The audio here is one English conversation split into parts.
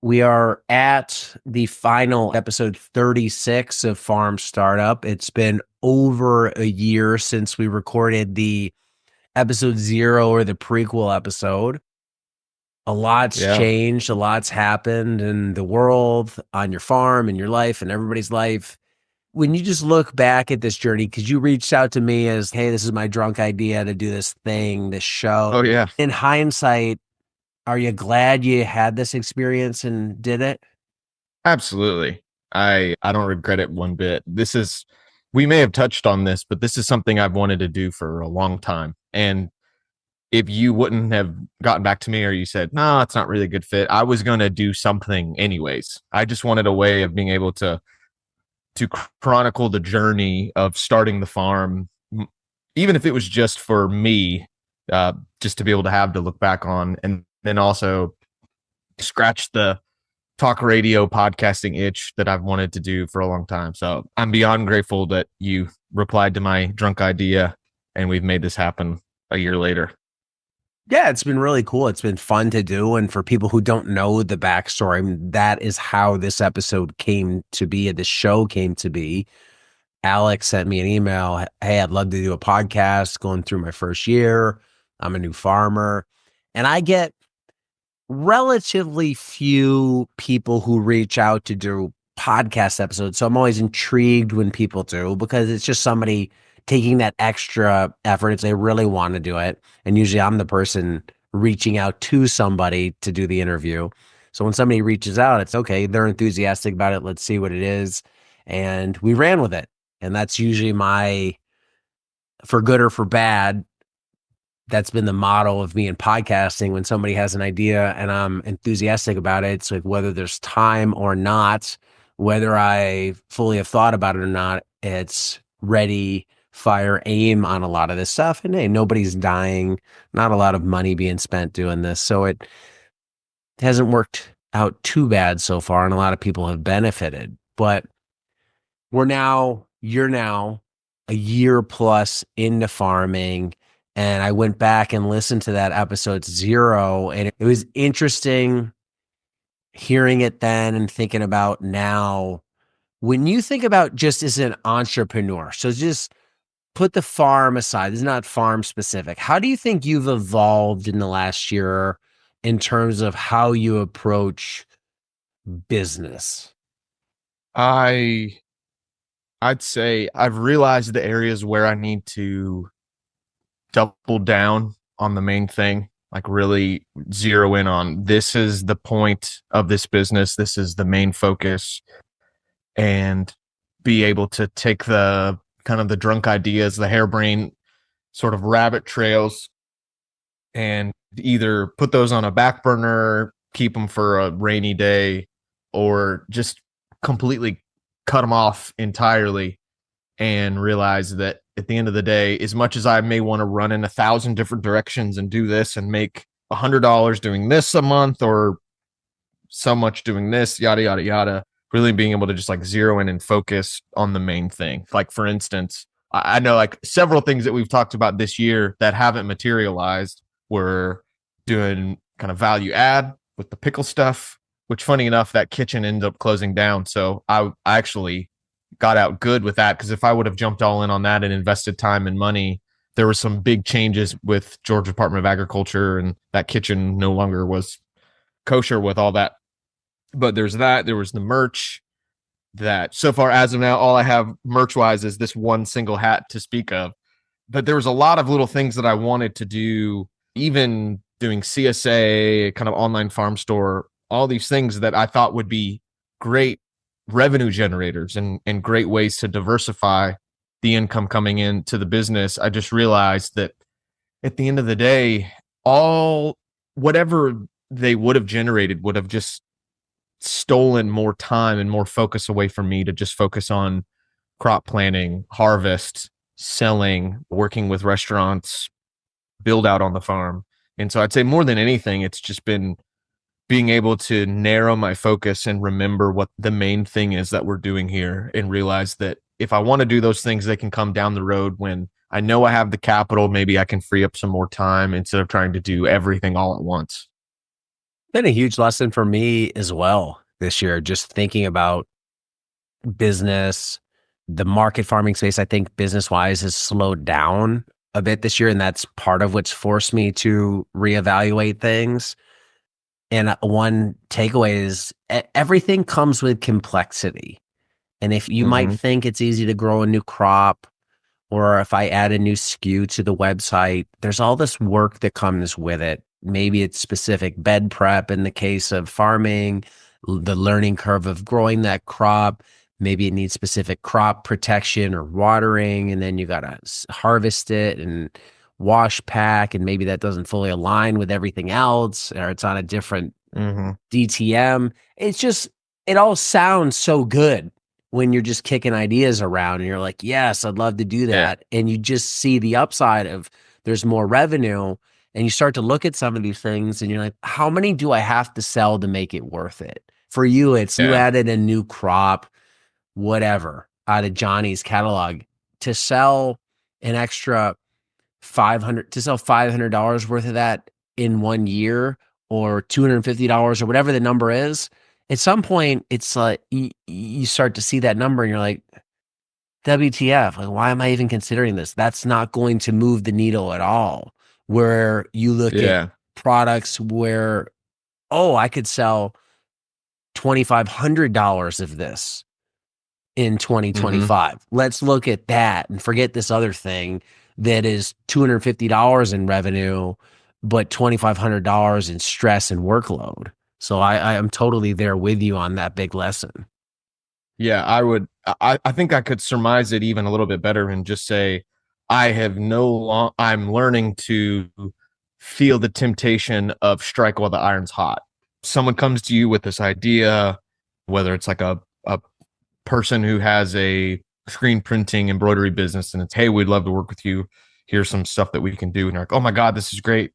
We are at the final episode 36 of Farm Startup. It's been over a year since we recorded the episode 0 or the prequel episode. A lot's Yeah. changed, a lot's happened in the world, on your farm, in your life, and everybody's life. When you just look back at this journey, because you reached out to me as, hey, this is my drunk idea to do this thing, this show. Oh yeah. In hindsight, are you glad you had this experience and did it? Absolutely. I don't regret it one bit. We may have touched on this, but this is something I've wanted to do for a long time. And if you wouldn't have gotten back to me or you said, "No, it's not really a good fit," I was going to do something anyways. I just wanted a way of being able to chronicle the journey of starting the farm, even if it was just for me, just to be able to have to look back on, and then also scratch the talk radio podcasting itch that I've wanted to do for a long time. So I'm beyond grateful that you replied to my drunk idea and we've made this happen a year later. Yeah, it's been really cool. It's been fun to do. And for people who don't know the backstory, I mean, that is how this episode came to be, and the show came to be. Alex sent me an email. Hey, I'd love to do a podcast going through my first year. I'm a new farmer. And I get relatively few people who reach out to do podcast episodes. So I'm always intrigued when people do, because it's just somebody taking that extra effort. It's they really want to do it. And usually I'm the person reaching out to somebody to do the interview. So when somebody reaches out, it's okay. They're enthusiastic about it. Let's see what it is. And we ran with it. And that's usually my, for good or for bad, that's been the model of me in podcasting. When somebody has an idea and I'm enthusiastic about it, it's like whether there's time or not, whether I fully have thought about it or not, it's ready, fire, aim on a lot of this stuff. And hey, nobody's dying, not a lot of money being spent doing this. So it hasn't worked out too bad so far. And a lot of people have benefited. But you're now a year plus into farming. And I went back and listened to that episode 0. And it was interesting hearing it then and thinking about now. When you think about just as an entrepreneur, so just put the farm aside, this is not farm specific. How do you think you've evolved in the last year in terms of how you approach business? I I'd say I've realized the areas where I need to double down on the main thing, like really zero in on this is the point of this business, this is the main focus, and be able to take the kind of the drunk ideas, the harebrained sort of rabbit trails, and either put those on a back burner, keep them for a rainy day, or just completely cut them off entirely and realize that at the end of the day, as much as I may want to run in 1,000 different directions and do this and make $100 doing this a month or so much doing this, yada, yada, yada, really being able to just like zero in and focus on the main thing. Like, for instance, I know like several things that we've talked about this year that haven't materialized. We're doing kind of value add with the pickle stuff, which funny enough, that kitchen ended up closing down. So I actually got out good with that, because if I would have jumped all in on that and invested time and money, there were some big changes with Georgia Department of Agriculture, and that kitchen no longer was kosher with all that. But there's that. There was the merch that so far as of now, all I have merch wise is this one single hat to speak of. But there was a lot of little things that I wanted to do, even doing CSA, kind of online farm store, all these things that I thought would be great revenue generators and great ways to diversify the income coming into the business. I just realized that at the end of the day, all whatever they would have generated would have just stolen more time and more focus away from me to just focus on crop planting, harvest, selling, working with restaurants, build out on the farm. And so I'd say more than anything, it's just been being able to narrow my focus and remember what the main thing is that we're doing here, and realize that if I want to do those things, they can come down the road when I know I have the capital. Maybe I can free up some more time instead of trying to do everything all at once. Been a huge lesson for me as well this year, just thinking about business, the market farming space. I think business wise has slowed down a bit this year, and that's part of what's forced me to reevaluate things. And one takeaway is everything comes with complexity. And if you might Mm-hmm. think it's easy to grow a new crop, or if I add a new SKU to the website, there's all this work that comes with it. Maybe it's specific bed prep in the case of farming, the learning curve of growing that crop. Maybe it needs specific crop protection or watering, and then you got to harvest it and wash pack. And maybe that doesn't fully align with everything else, or it's on a different Mm-hmm. DTM. It's just, it all sounds so good when you're just kicking ideas around and you're like, yes, I'd love to do Yeah. that. And you just see the upside of there's more revenue. And you start to look at some of these things and you're like, how many do I have to sell to make it worth it? For you, it's you Yeah. added a new crop, whatever, out of Johnny's catalog to sell an extra 500 to sell $500 worth of that in 1 year, or $250 or whatever the number is. At some point it's like you start to see that number and you're like, WTF, like, why am I even considering this? That's not going to move the needle at all. Where you look at Yeah. products where, oh, I could sell $2,500 of this in Mm-hmm. 2025. Let's look at that and forget this other thing that is $250 in revenue, but $2,500 in stress and workload. So I am totally there with you on that big lesson. Yeah, I would. I think I could surmise it even a little bit better and just say, I have no long. I'm learning to feel the temptation of strike while the iron's hot. Someone comes to you with this idea, whether it's like a person who has a screen printing embroidery business, and it's, hey, we'd love to work with you. Here's some stuff that we can do, and you're like, oh my god, this is great.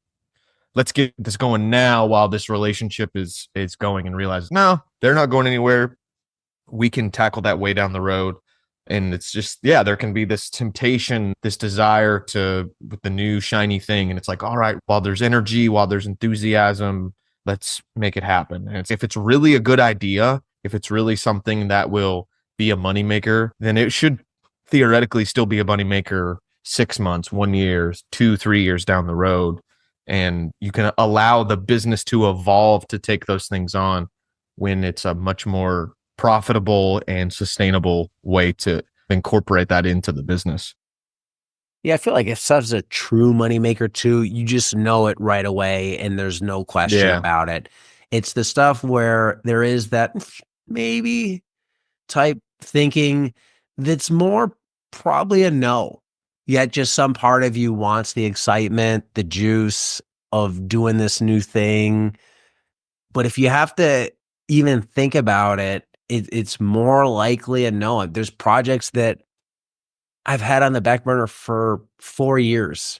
Let's get this going now while this relationship is going, and realize no, they're not going anywhere. We can tackle that way down the road. And it's just, yeah, there can be this temptation, this desire to, with the new shiny thing. And it's like, all right, while there's energy, while there's enthusiasm, let's make it happen. And if it's really a good idea, if it's really something that will be a moneymaker, then it should theoretically still be a moneymaker 6 months, 1 year, 2, 3 years down the road. And you can allow the business to evolve to take those things on when it's a much more profitable and sustainable way to incorporate that into the business. Yeah, I feel like if stuff's a true moneymaker too, you just know it right away and there's no question Yeah. about it. It's the stuff where there is that maybe type thinking that's more probably a no. Yet just some part of you wants the excitement, the juice of doing this new thing. But if you have to even think about it, it's more likely a no. There's projects that I've had on the back burner for 4 years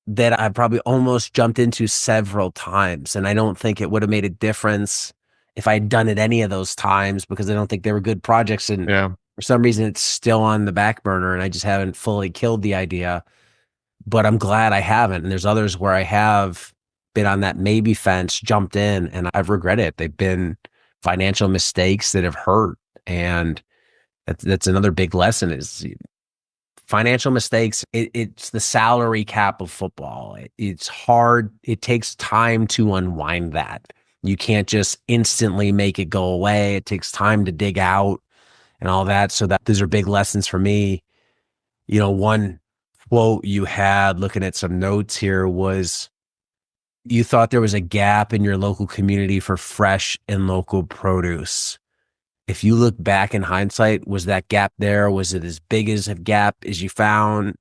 that I've probably almost jumped into several times. And I don't think it would have made a difference if I'd done it any of those times, because I don't think they were good projects. And Yeah. for some reason, it's still on the back burner and I just haven't fully killed the idea. But I'm glad I haven't. And there's others where I have been on that maybe fence, jumped in, and I've regretted it. They've been financial mistakes that have hurt. And that's another big lesson is financial mistakes. It's the salary cap of football. It's hard. It takes time to unwind that. You can't just instantly make it go away. It takes time to dig out and all that. So that those are big lessons for me. One quote you had looking at some notes here was you thought there was a gap in your local community for fresh and local produce. If you look back in hindsight, was that gap there? Was it as big as a gap as you thought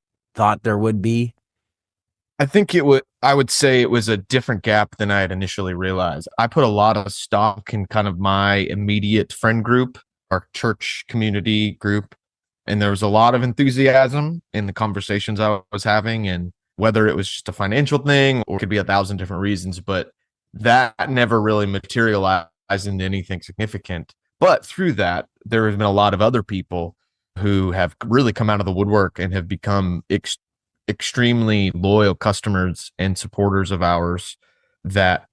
there would be? I think I would say it was a different gap than I had initially realized. I put a lot of stock in kind of my immediate friend group, our church community group, and there was a lot of enthusiasm in the conversations I was having. And whether it was just a financial thing or it could be 1,000 different reasons, but that never really materialized into anything significant. But through that, there have been a lot of other people who have really come out of the woodwork and have become extremely loyal customers and supporters of ours that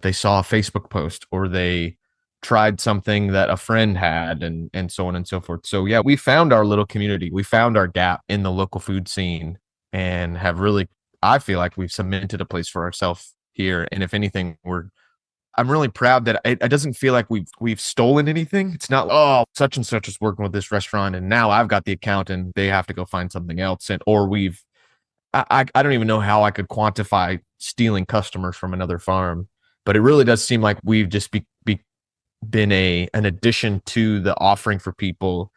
they saw a Facebook post or they tried something that a friend had and so on and so forth. So yeah, we found our little community. We found our gap in the local food scene and have really, I feel like we've cemented a place for ourselves here. And if anything, I'm really proud that it doesn't feel like we've stolen anything. It's not, oh, such and such is working with this restaurant and now I've got the account and they have to go find something else. And or we've I don't even know how I could quantify stealing customers from another farm, but it really does seem like we've just been an addition to the offering for people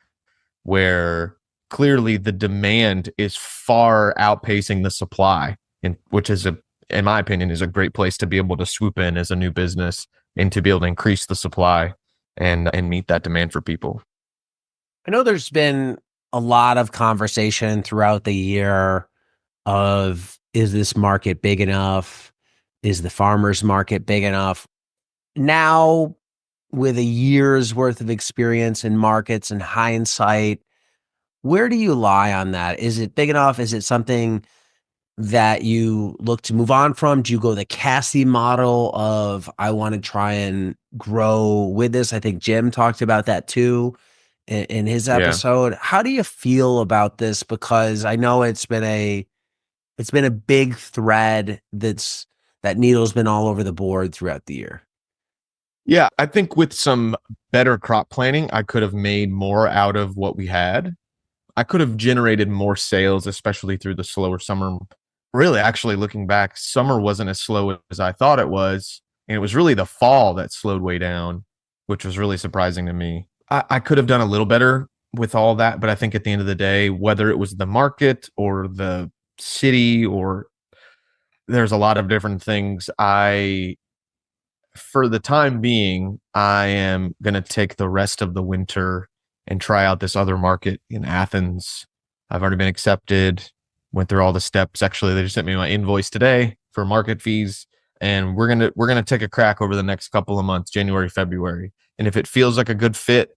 where clearly the demand is far outpacing the supply, and which is in my opinion, is a great place to be able to swoop in as a new business and to be able to increase the supply and meet that demand for people. I know there's been a lot of conversation throughout the year of, is this market big enough? Is the farmers market big enough? Now, with a year's worth of experience in markets and hindsight, where do you lie on that? Is it big enough? Is it something that you look to move on from? Do you go the Cassie model of, I want to try and grow with this? I think Jim talked about that too in his Yeah. episode. How do you feel about this? Because I know it's been a big thread that needle's been all over the board throughout the year. Yeah, I think with some better crop planning, I could have made more out of what we had. I could have generated more sales, especially through the slower summer. Really, actually, looking back, summer wasn't as slow as I thought it was. And it was really the fall that slowed way down, which was really surprising to me. I could have done a little better with all that, but I think at the end of the day, whether it was the market or the city or there's a lot of different things, for the time being, I am going to take the rest of the winter and try out this other market in Athens. I've already been accepted, went through all the steps. Actually, they just sent me my invoice today for market fees, and we're gonna take a crack over the next couple of months, January, February. And if it feels like a good fit,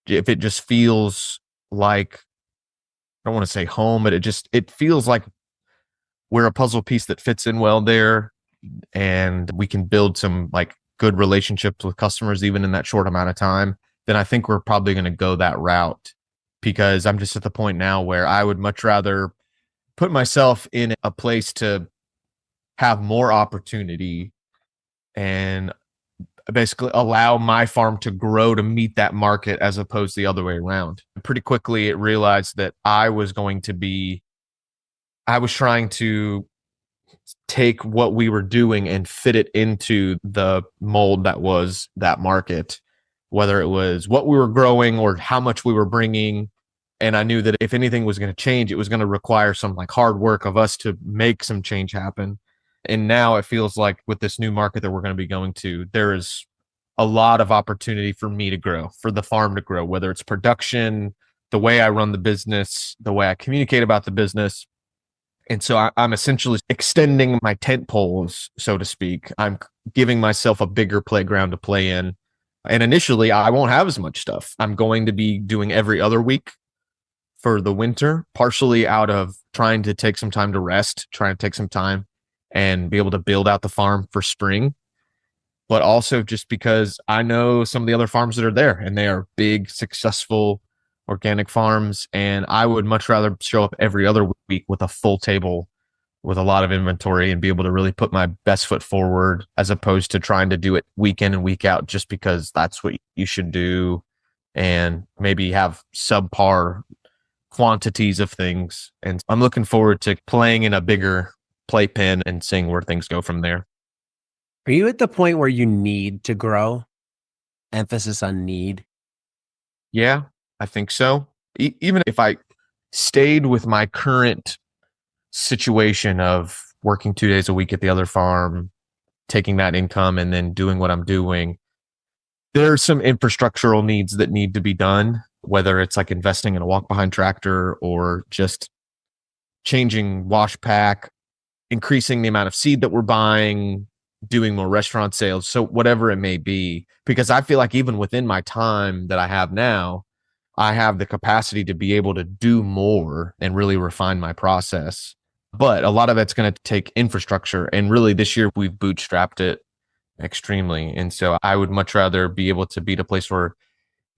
if it just feels like, I don't want to say home, but it feels like we're a puzzle piece that fits in well there, and we can build some like good relationships with customers even in that short amount of time, then I think we're probably going to go that route, because I'm just at the point now where I would much rather put myself in a place to have more opportunity and basically allow my farm to grow to meet that market as opposed to the other way around. Pretty quickly it realized that I was trying to take what we were doing and fit it into the mold that was that market, whether it was what we were growing or how much we were bringing. And I knew that if anything was going to change, it was going to require some like hard work of us to make some change happen. And now it feels like with this new market that we're going to be going to, there is a lot of opportunity for me to grow, for the farm to grow, whether it's production, the way I run the business, the way I communicate about the business. And so I'm essentially extending my tent poles, so to speak. I'm giving myself a bigger playground to play in. And initially, I won't have as much stuff. I'm going to be doing every other week for the winter, partially out of trying to take some time to rest, trying to take some time and be able to build out the farm for spring, but also just because I know some of the other farms that are there and they are big, successful organic farms. And I would much rather show up every other week with a full table with a lot of inventory and be able to really put my best foot forward as opposed to trying to do it week in and week out just because that's what you should do and maybe have subpar quantities of things. And I'm looking forward to playing in a bigger playpen and seeing where things go from there. Are you at the point where you need to grow? Emphasis on need. Yeah, I think so. Even if I stayed with my current situation of working 2 days a week at the other farm, taking that income and then doing what I'm doing, there are some infrastructural needs that need to be done, whether it's like investing in a walk behind tractor or just changing wash pack, increasing the amount of seed that we're buying, doing more restaurant sales. So whatever it may be, because I feel like even within my time that I have now, I have the capacity to be able to do more and really refine my process. But a lot of it's going to take infrastructure. And really this year we've bootstrapped it extremely. And so I would much rather be able to be at a place where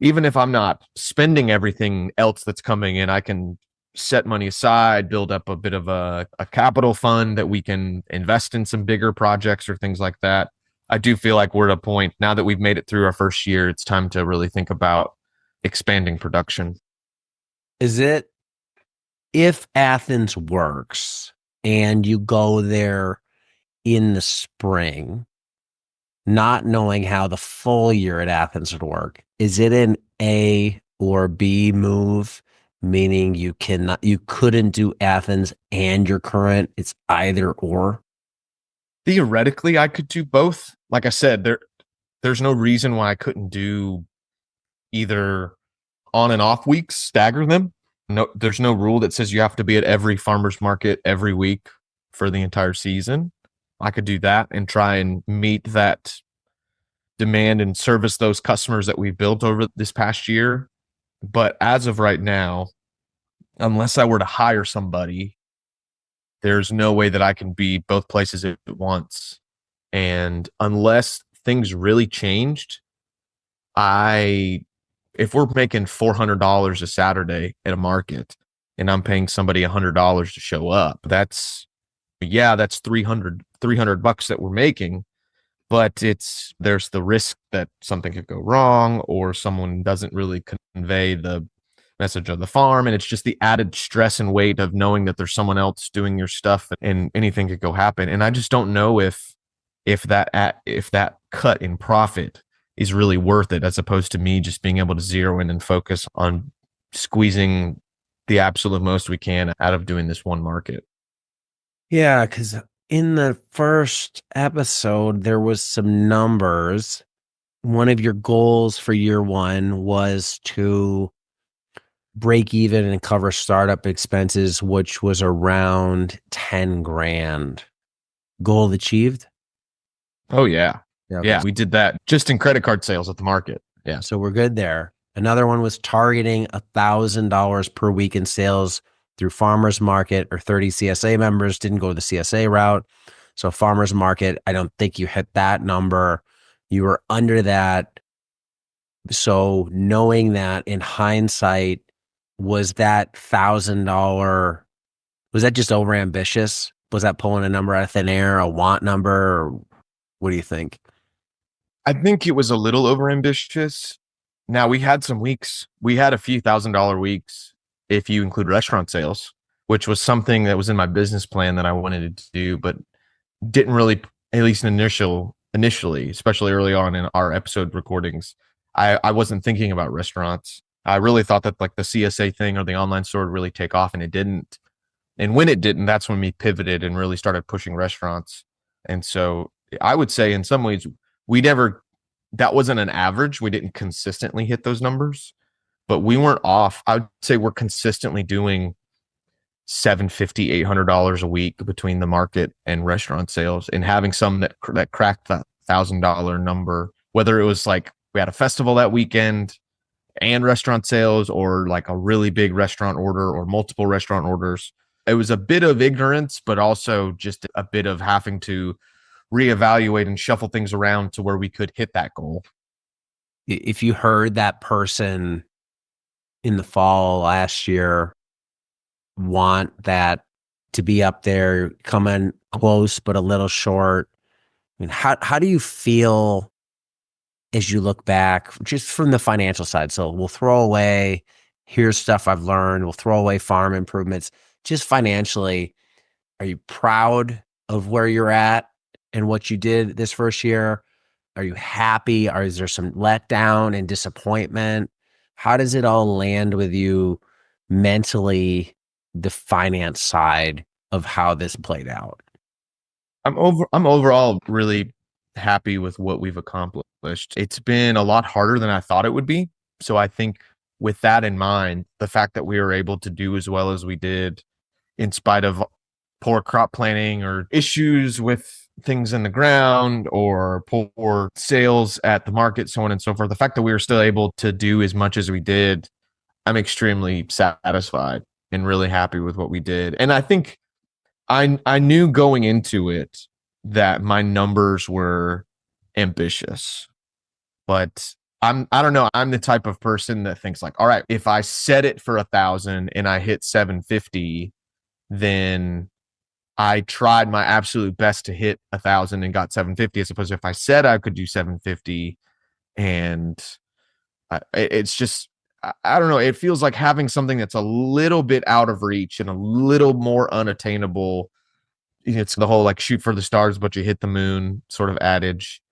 even if I'm not spending everything else that's coming in, I can set money aside, build up a bit of a capital fund that we can invest in some bigger projects or things like that. I do feel like we're at a point now that we've made it through our first year, it's time to really think about expanding production. Is it if Athens works and you go there in the spring, not knowing how the full year at Athens would work, is it an A or B move? Meaning you couldn't do Athens and your current, it's either or. Theoretically, I could do both. Like I said, there's no reason why I couldn't do either on and off weeks, stagger them. No, there's no rule that says you have to be at every farmer's market every week for the entire season. I could do that and try and meet that demand and service those customers that we've built over this past year. But as of right now, unless I were to hire somebody, there's no way that I can be both places at once. And unless things really changed, I if we're making $400 a Saturday at a market and I'm paying somebody $100 to show up, that's 300 bucks that we're making, but there's the risk that something could go wrong or someone doesn't really convey the message of the farm, and it's just the added stress and weight of knowing that there's someone else doing your stuff and anything could go happen. And I just don't know if that cut in profit is really worth it, as opposed to me just being able to zero in and focus on squeezing the absolute most we can out of doing this one market. Yeah, because in the first episode, there was some numbers. One of your goals for year one was to break even and cover startup expenses, which was around 10 grand. Goal achieved? Oh yeah. Yeah. Okay. Yeah. We did that just in credit card sales at the market. Yeah. So we're good there. Another one was targeting $1,000 per week in sales through farmers market or 30 CSA members. Didn't go the CSA route. So farmers market, I don't think you hit that number. You were under that. So knowing that in hindsight, was that $1,000, was that just over ambitious? Was that pulling a number out of thin air, a want number? Or what do you think? I think it was a little overambitious. Now we had some weeks, we had a few $1,000 weeks if you include restaurant sales, which was something that was in my business plan that I wanted to do, but didn't really, at least initially, especially early on in our episode recordings, I wasn't thinking about restaurants. I really thought that like the CSA thing or the online store would really take off, and it didn't. And when it didn't, that's when we pivoted and really started pushing restaurants. And so I would say in some ways, we never, that wasn't an average. We didn't consistently hit those numbers, but we weren't off. I would say we're consistently doing $750, $800 a week between the market and restaurant sales, and having some that cracked that $1,000 number, whether it was like we had a festival that weekend and restaurant sales, or like a really big restaurant order or multiple restaurant orders. It was a bit of ignorance, but also just a bit of having to reevaluate and shuffle things around to where we could hit that goal. If you heard that person in the fall last year want that to be up there, coming close but a little short, I mean, how do you feel as you look back, just from the financial side? So we'll throw away, here's stuff I've learned. We'll throw away farm improvements. Just financially, are you proud of where you're at and what you did this first year? Are you happy? Or is there some letdown and disappointment? How does it all land with you mentally, the finance side of how this played out? I'm overall really happy with what we've accomplished. It's been a lot harder than I thought it would be. So I think with that in mind, the fact that we were able to do as well as we did in spite of poor crop planning or issues with things in the ground or poor sales at the market, so on and so forth, the fact that we were still able to do as much as we did, I'm extremely satisfied and really happy with what we did. And I think I knew going into it that my numbers were ambitious, but I don't know. I'm the type of person that thinks like, all right, if I set it for 1,000 and I hit 750, then I tried my absolute best to hit 1,000 and got 750, as opposed to if I said I could do 750 and it's just, I don't know. It feels like having something that's a little bit out of reach and a little more unattainable. It's the whole like shoot for the stars, but you hit the moon sort of adage.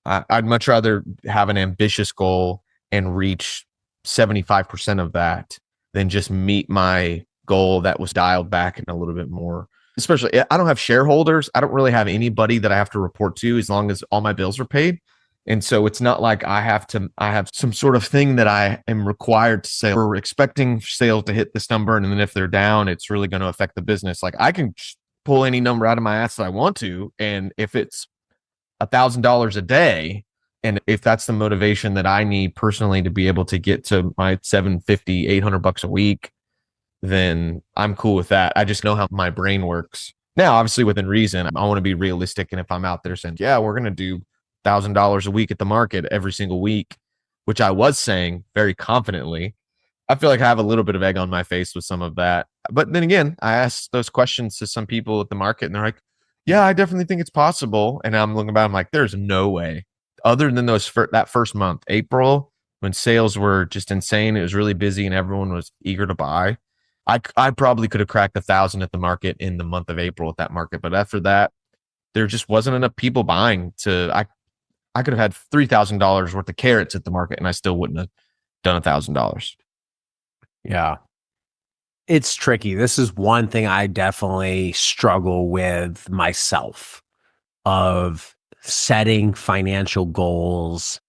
I'd much rather have an ambitious goal and reach 75% of that than just meet my goal that was dialed back in a little bit more. Especially, I don't have shareholders. I don't really have anybody that I have to report to as long as all my bills are paid. And so it's not like I have some sort of thing that I am required to say, we're expecting sales to hit this number. And then if they're down, it's really going to affect the business. Like I can pull any number out of my ass that I want to. And if it's $1,000 a day, and if that's the motivation that I need personally to be able to get to my 750, $800 a week, then I'm cool with that. I just know how my brain works. Now, obviously within reason, I want to be realistic. And if I'm out there saying, yeah, we're going to do $1,000 a week at the market every single week, which I was saying very confidently, I feel like I have a little bit of egg on my face with some of that. But then again, I asked those questions to some people at the market and they're like, yeah, I definitely think it's possible. And I'm looking about, I'm like, there's no way. Other than that first month, April, when sales were just insane, it was really busy and everyone was eager to buy. I probably could have cracked 1,000 at the market in the month of April at that market. But after that, there just wasn't enough people buying I could have had $3,000 worth of carrots at the market and I still wouldn't have done $1,000. Yeah. It's tricky. This is one thing I definitely struggle with myself, of setting financial goals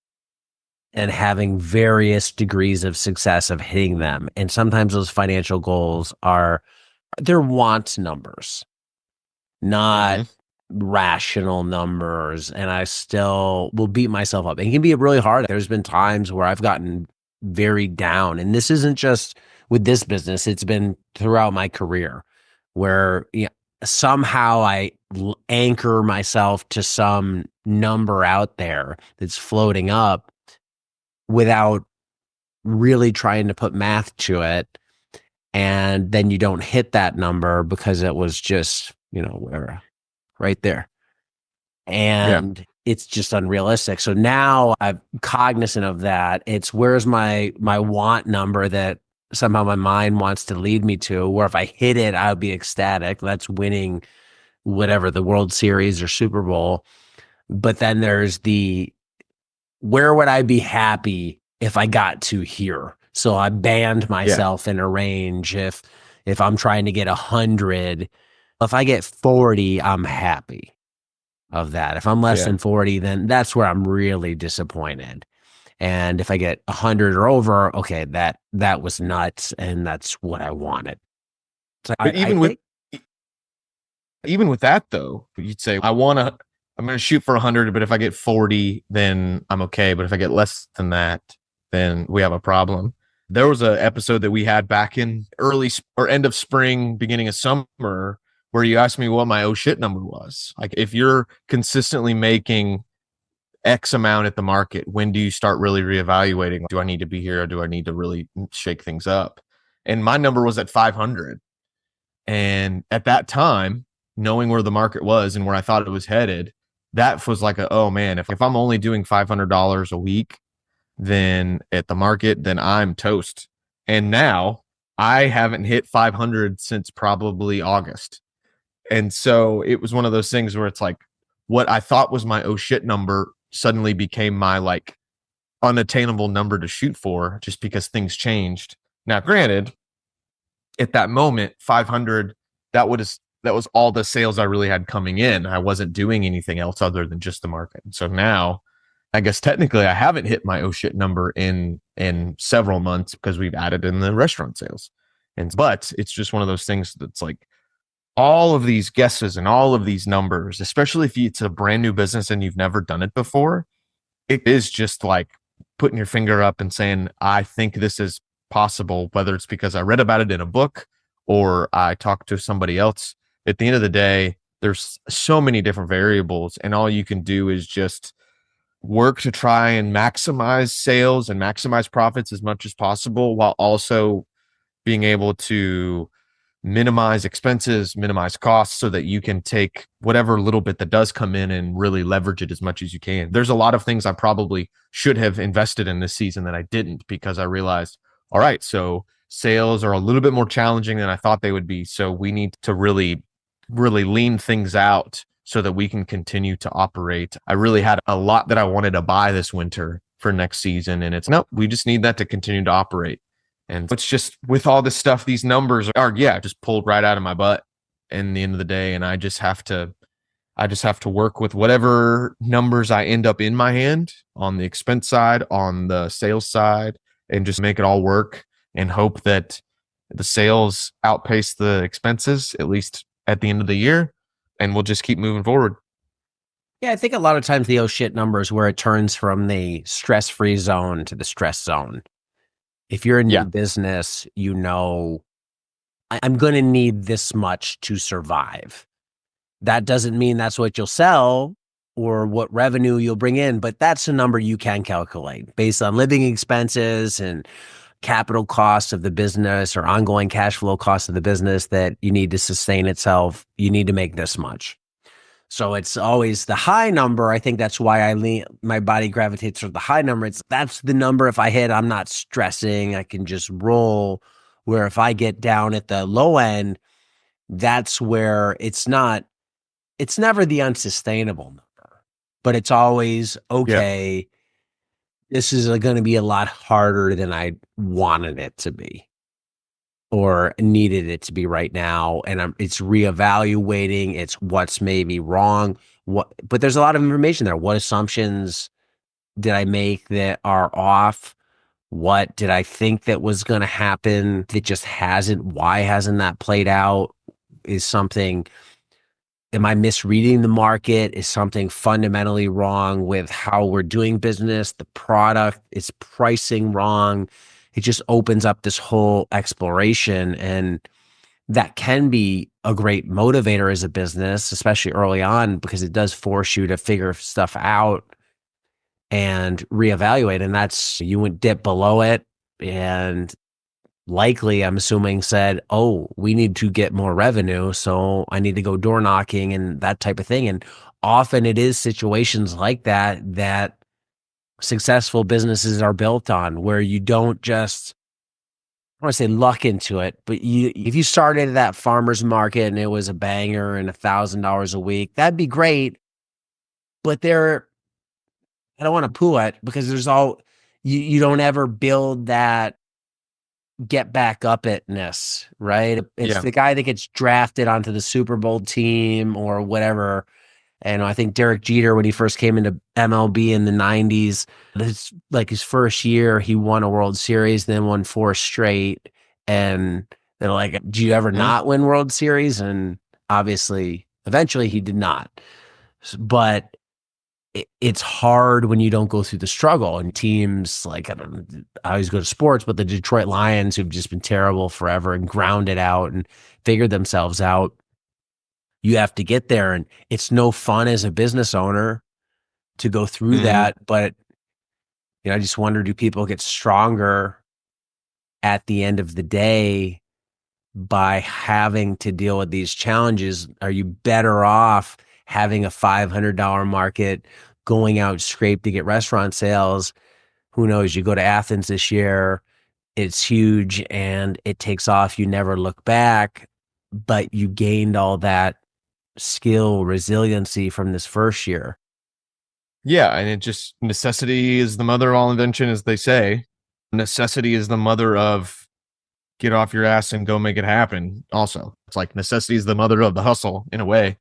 and having various degrees of success of hitting them. And sometimes those financial goals they're want numbers, not Mm-hmm. rational numbers. And I still will beat myself up. It can be really hard. There's been times where I've gotten very down. And this isn't just with this business, it's been throughout my career where somehow I anchor myself to some number out there that's floating up without really trying to put math to it. And then you don't hit that number because it was just, where right there. Yeah. And it's just unrealistic. So now I'm cognizant of that. It's where's my want number that somehow my mind wants to lead me to, where if I hit it, I'll be ecstatic. That's winning whatever, the World Series or Super Bowl. But then there's where would I be happy if I got to here? So I banned Yeah. myself in a range. If I'm trying to get 100, if I get 40, I'm happy of that. If I'm less Yeah. than 40, then that's where I'm really disappointed. And if I get 100 or over, okay, that was nuts, and that's what I wanted. So But I think, even with that though, you'd say I'm going to shoot for 100, but if I get 40, then I'm okay. But if I get less than that, then we have a problem. There was an episode that we had back in early or end of spring, beginning of summer, where you asked me what my oh shit number was. Like, if you're consistently making X amount at the market, when do you start really reevaluating? Do I need to be here or do I need to really shake things up? And my number was at 500. And at that time, knowing where the market was and where I thought it was headed, that was like oh man, if I'm only doing $500 a week, then at the market, then I'm toast. And now I haven't hit 500 since probably August. And so it was one of those things where it's like what I thought was my oh shit number suddenly became my like unattainable number to shoot for just because things changed. Now, granted, at that moment, 500, that was all the sales I really had coming in. I wasn't doing anything else other than just the market. So now, I guess technically I haven't hit my oh shit number in several months because we've added in the restaurant sales. But it's just one of those things that's like all of these guesses and all of these numbers, especially if it's a brand new business and you've never done it before, it is just like putting your finger up and saying, I think this is possible, whether it's because I read about it in a book or I talked to somebody else. At the end of the day, there's so many different variables, and all you can do is just work to try and maximize sales and maximize profits as much as possible while also being able to minimize expenses, minimize costs so that you can take whatever little bit that does come in and really leverage it as much as you can. There's a lot of things I probably should have invested in this season that I didn't because I realized, all right, so sales are a little bit more challenging than I thought they would be. So we need to really lean things out so that we can continue to operate. I really had a lot that I wanted to buy this winter for next season. And it's no, we just need that to continue to operate. And it's just with all this stuff, these numbers are, yeah, just pulled right out of my butt in the end of the day. And I just have to work with whatever numbers I end up in my hand on the expense side, on the sales side, and just make it all work and hope that the sales outpace the expenses, at least at the end of the year. And we'll just keep moving forward. Yeah, I think a lot of times the oh shit numbers where it turns from the stress-free zone to the stress zone. If you're a new Yeah. business, I'm going to need this much to survive. That doesn't mean that's what you'll sell or what revenue you'll bring in, but that's a number you can calculate based on living expenses and capital costs of the business or ongoing cash flow costs of the business that you need to sustain itself. You need to make this much. So it's always the high number. I think that's why my body gravitates toward the high number. That's the number. If I hit, I'm not stressing. I can just roll. Where if I get down at the low end, that's where it's never the unsustainable number, but it's always Yeah. okay. This is going to be a lot harder than I wanted it to be or needed it to be right now. And it's reevaluating. It's what's maybe wrong. But there's a lot of information there. What assumptions did I make that are off? What did I think that was going to happen that just hasn't? Why hasn't that played out? Is something, am I misreading the market? Is something fundamentally wrong with how we're doing business? The product is pricing wrong. It just opens up this whole exploration. And that can be a great motivator as a business, especially early on, because it does force you to figure stuff out and reevaluate. And that's, you would dip below it and likely, I'm assuming, said, oh, we need to get more revenue. So I need to go door knocking and that type of thing. And often it is situations like that that successful businesses are built on, where you don't just, I want to say luck into it, but if you started at that farmer's market and it was a banger and $1,000 a week, that'd be great. But I don't want to poo it because you don't ever build that get back up itness, right? It's Yeah. the guy that gets drafted onto the Super Bowl team or whatever. And I think Derek Jeter, when he first came into MLB in the 90s, his first year, he won a World Series, then won 4 straight. And they're like, do you ever Mhm. not win World Series? And obviously, eventually he did not. But it's hard when you don't go through the struggle. And teams like, I always go to sports, but the Detroit Lions, who've just been terrible forever and ground it out and figured themselves out, you have to get there. And it's no fun as a business owner to go through Mhm. that. But I just wonder, do people get stronger at the end of the day by having to deal with these challenges? Are you better off having a $500 market, going out scrape to get restaurant sales? Who knows? You go to Athens this year, it's huge and it takes off. You never look back, but you gained all that skill, resiliency from this first year. Yeah. And it just, necessity is the mother of all invention, as they say. Necessity is the mother of get off your ass and go make it happen. Also, it's like necessity is the mother of the hustle in a way.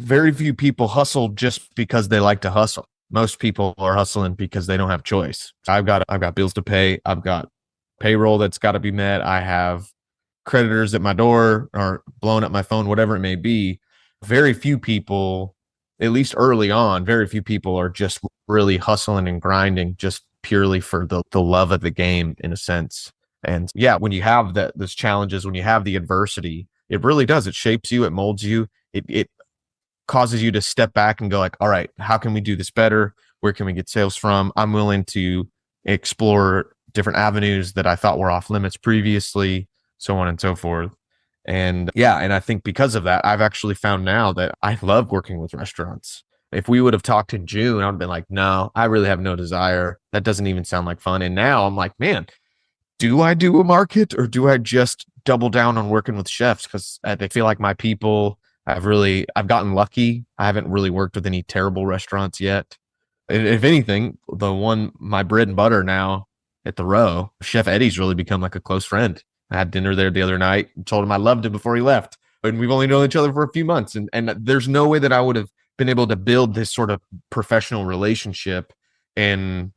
Very few people hustle just because they like to hustle. Most people are hustling because they don't have choice. I've got bills to pay. I've got payroll that's got to be met. I have creditors at my door or blowing up my phone, whatever it may be. Very few people, at least early on, very few people are just really hustling and grinding just purely for the love of the game in a sense. And yeah, when you have those challenges, when you have the adversity, it really does. It shapes you, it molds you, it causes you to step back and go like, all right, how can we do this better? Where can we get sales from? I'm willing to explore different avenues that I thought were off limits previously, so on and so forth. And yeah, and I think because of that, I've actually found now that I love working with restaurants. If we would have talked in June, I would have been like, no, I really have no desire. That doesn't even sound like fun. And now I'm like, man, do I do a market or do I just double down on working with chefs? Because I feel like my people, I've gotten lucky. I haven't really worked with any terrible restaurants yet. And if anything, the one, my bread and butter now at the Row, Chef Eddie's really become like a close friend. I had dinner there the other night and told him I loved him before he left. And we've only known each other for a few months. And there's no way that I would have been able to build this sort of professional relationship and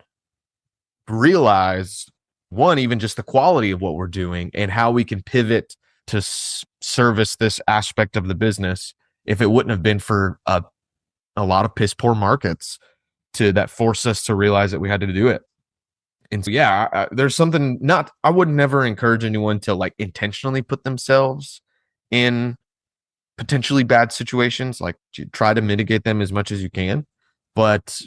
realize one, even just the quality of what we're doing and how we can pivot to service this aspect of the business if it wouldn't have been for a lot of piss poor markets that forced us to realize that we had to do it. And so, yeah, there's something I would never encourage anyone to like intentionally put themselves in potentially bad situations. Like try to mitigate them as much as you can, but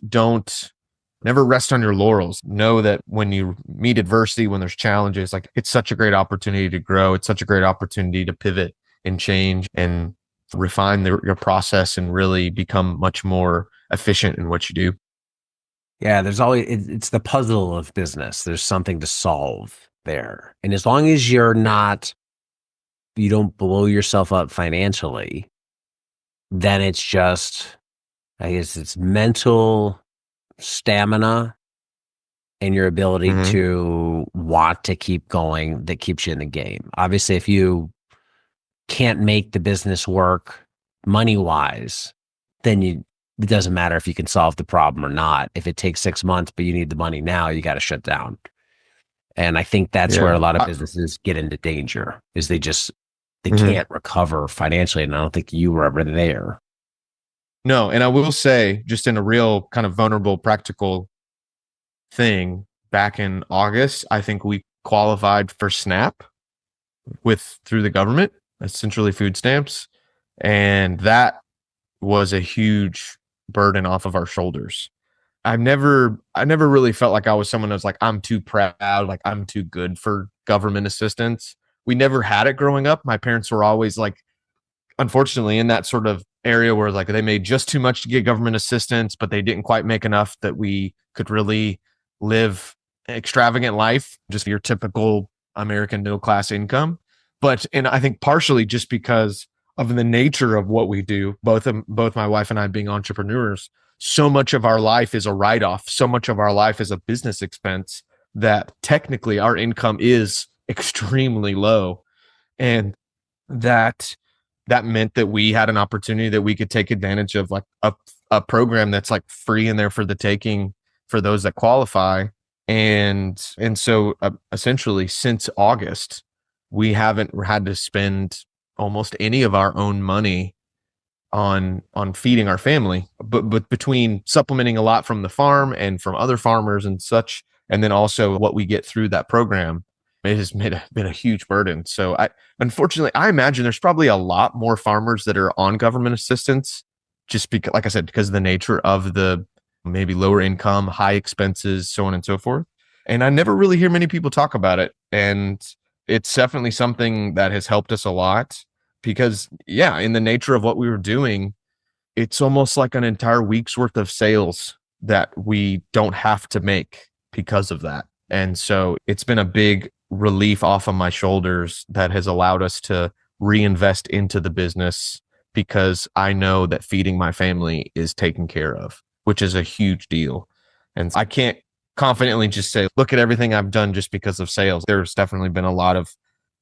never rest on your laurels. Know that when you meet adversity, when there's challenges, like it's such a great opportunity to grow. It's such a great opportunity to pivot and change and refine your process and really become much more efficient in what you do. Yeah, there's always it's the puzzle of business. There's something to solve there. And as long as you don't blow yourself up financially, then it's just, I guess it's mental stamina and your ability to want to keep going that keeps you in the game. Obviously, if you can't make the business work money wise, then it doesn't matter if you can solve the problem or not. If it takes 6 months, but you need the money now, you got to shut down. And I think that's where a lot of businesses get into danger is they can't recover financially. And I don't think you were ever there. No. And I will say, just in a real kind of vulnerable, practical thing, back in August, I think we qualified for SNAP through the government, essentially food stamps. And that was a huge burden off of our shoulders. I never really felt like I was someone that was like, I'm too proud, like I'm too good for government assistance. We never had it growing up. My parents were always like, unfortunately, in that sort of area where like they made just too much to get government assistance, but they didn't quite make enough that we could really live an extravagant life, just your typical American middle class income. And I think partially just because of the nature of what we do, both my wife and I being entrepreneurs, so much of our life is a write-off. So much of our life is a business expense that technically our income is extremely low. And that meant that we had an opportunity that we could take advantage of, like a program that's like free in there for the taking for those that qualify. And so essentially since August, we haven't had to spend almost any of our own money on feeding our family, but between supplementing a lot from the farm and from other farmers and such, and then also what we get through that program, it has been a huge burden. So unfortunately, I imagine there's probably a lot more farmers that are on government assistance, just because, like I said, because of the nature of the maybe lower income, high expenses, so on and so forth. And I never really hear many people talk about it. And it's definitely something that has helped us a lot because, yeah, in the nature of what we were doing, it's almost like an entire week's worth of sales that we don't have to make because of that. And so it's been a big relief off of my shoulders that has allowed us to reinvest into the business because I know that feeding my family is taken care of, which is a huge deal. And I can't confidently just say, look at everything I've done just because of sales. There's definitely been a lot of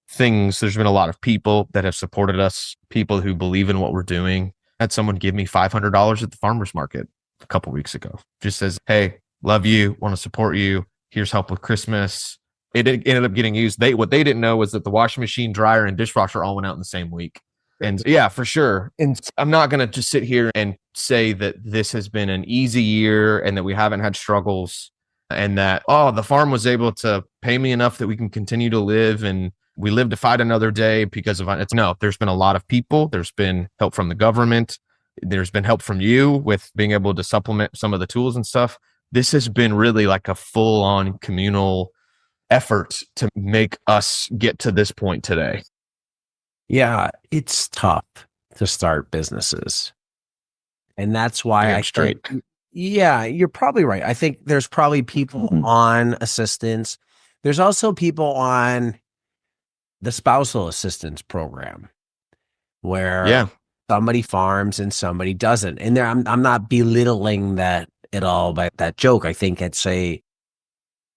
things. There's been a lot of people that have supported us, people who believe in what we're doing. I had someone give me $500 at the farmer's market a couple weeks ago. Just says, hey, love you, want to support you. Here's help with Christmas. It ended up getting used. What they didn't know was that the washing machine, dryer, and dishwasher all went out in the same week. And yeah, for sure. And I'm not going to just sit here and say that this has been an easy year and that we haven't had struggles and that, the farm was able to pay me enough that we can continue to live and we live to fight another day because of it. No, there's been a lot of people. There's been help from the government. There's been help from you with being able to supplement some of the tools and stuff. This has been really like a full on communal effort to make us get to this point today. Yeah, it's tough to start businesses. And that's why Damn I think, straight. yeah, you're probably right. I think there's probably people on assistance. There's also people on the spousal assistance program where Yeah. somebody farms and somebody doesn't. And there, I'm not belittling that at all by that joke. I think it's a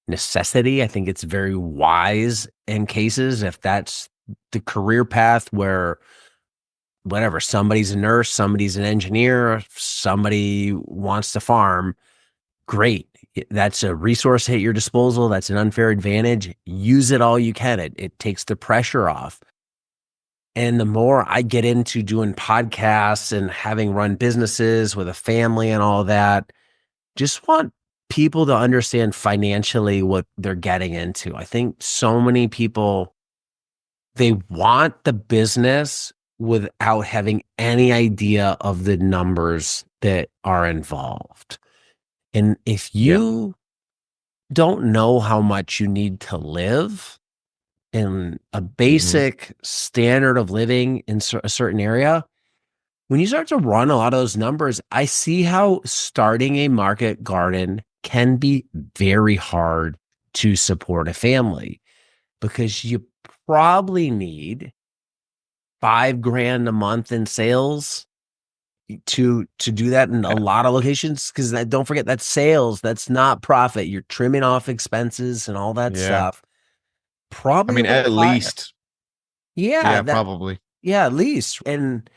necessity. I think it's very wise in cases if that's the career path where whatever, somebody's a nurse, somebody's an engineer, somebody wants to farm, great. That's a resource at your disposal. That's an unfair advantage. Use it all you can. It takes the pressure off. And the more I get into doing podcasts and having run businesses with a family and all that, just want people to understand financially what they're getting into. I think so many people, they want the business without having any idea of the numbers that are involved. And if Yeah. you don't know how much you need to live in a Mm-hmm. basic standard of living in a certain area, when you start to run a lot of those numbers, I see how starting a market garden can be very hard to support a family because you probably need 5 grand a month in sales to do that in a Yeah. lot of locations. Because don't forget, that's sales, that's not profit. You're trimming off expenses and all that Yeah. stuff. I Probably a mean, little at higher. least, Yeah, yeah, that probably. yeah, at least. And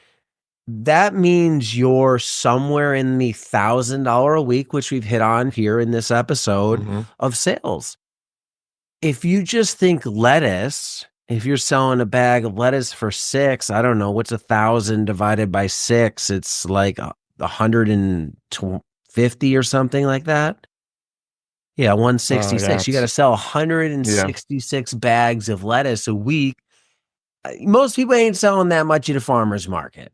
that means you're somewhere in the $1,000 a week, which we've hit on here in this episode Mm-hmm. of sales. If you just think lettuce, if you're selling a bag of lettuce for six, I don't know, what's 1,000 divided by six? It's like 150 or something like that. Yeah, Yeah, 166. You got to it's sell yeah, 166 bags of lettuce a week. Most people ain't selling that much at a farmer's market.